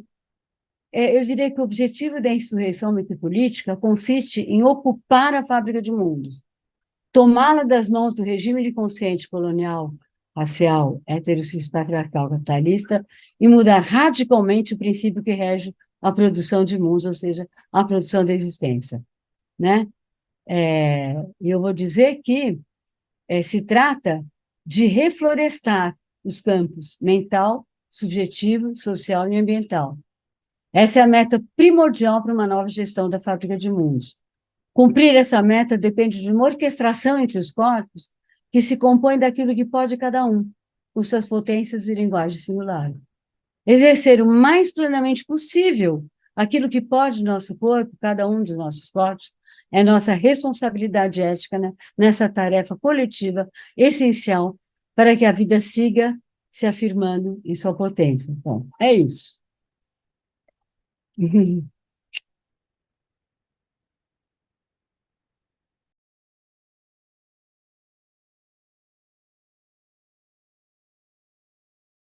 Eu diria que o objetivo da insurreição micropolítica consiste em ocupar a fábrica de mundos, tomá-la das mãos do regime de consciência colonial, racial, heterossexual, patriarcal, capitalista, e mudar radicalmente o princípio que rege a produção de mundos, ou seja, a produção da existência, né? E eu vou dizer que se trata de reflorestar os campos mental, subjetivo, social e ambiental. Essa é a meta primordial para uma nova gestão da fábrica de mundos. Cumprir essa meta depende de uma orquestração entre os corpos que se compõe daquilo que pode cada um, com suas potências e linguagem singular. Exercer o mais plenamente possível aquilo que pode nosso corpo, cada um dos nossos corpos, é nossa responsabilidade ética, né, nessa tarefa coletiva essencial para que a vida siga se afirmando em sua potência. Bom, é isso.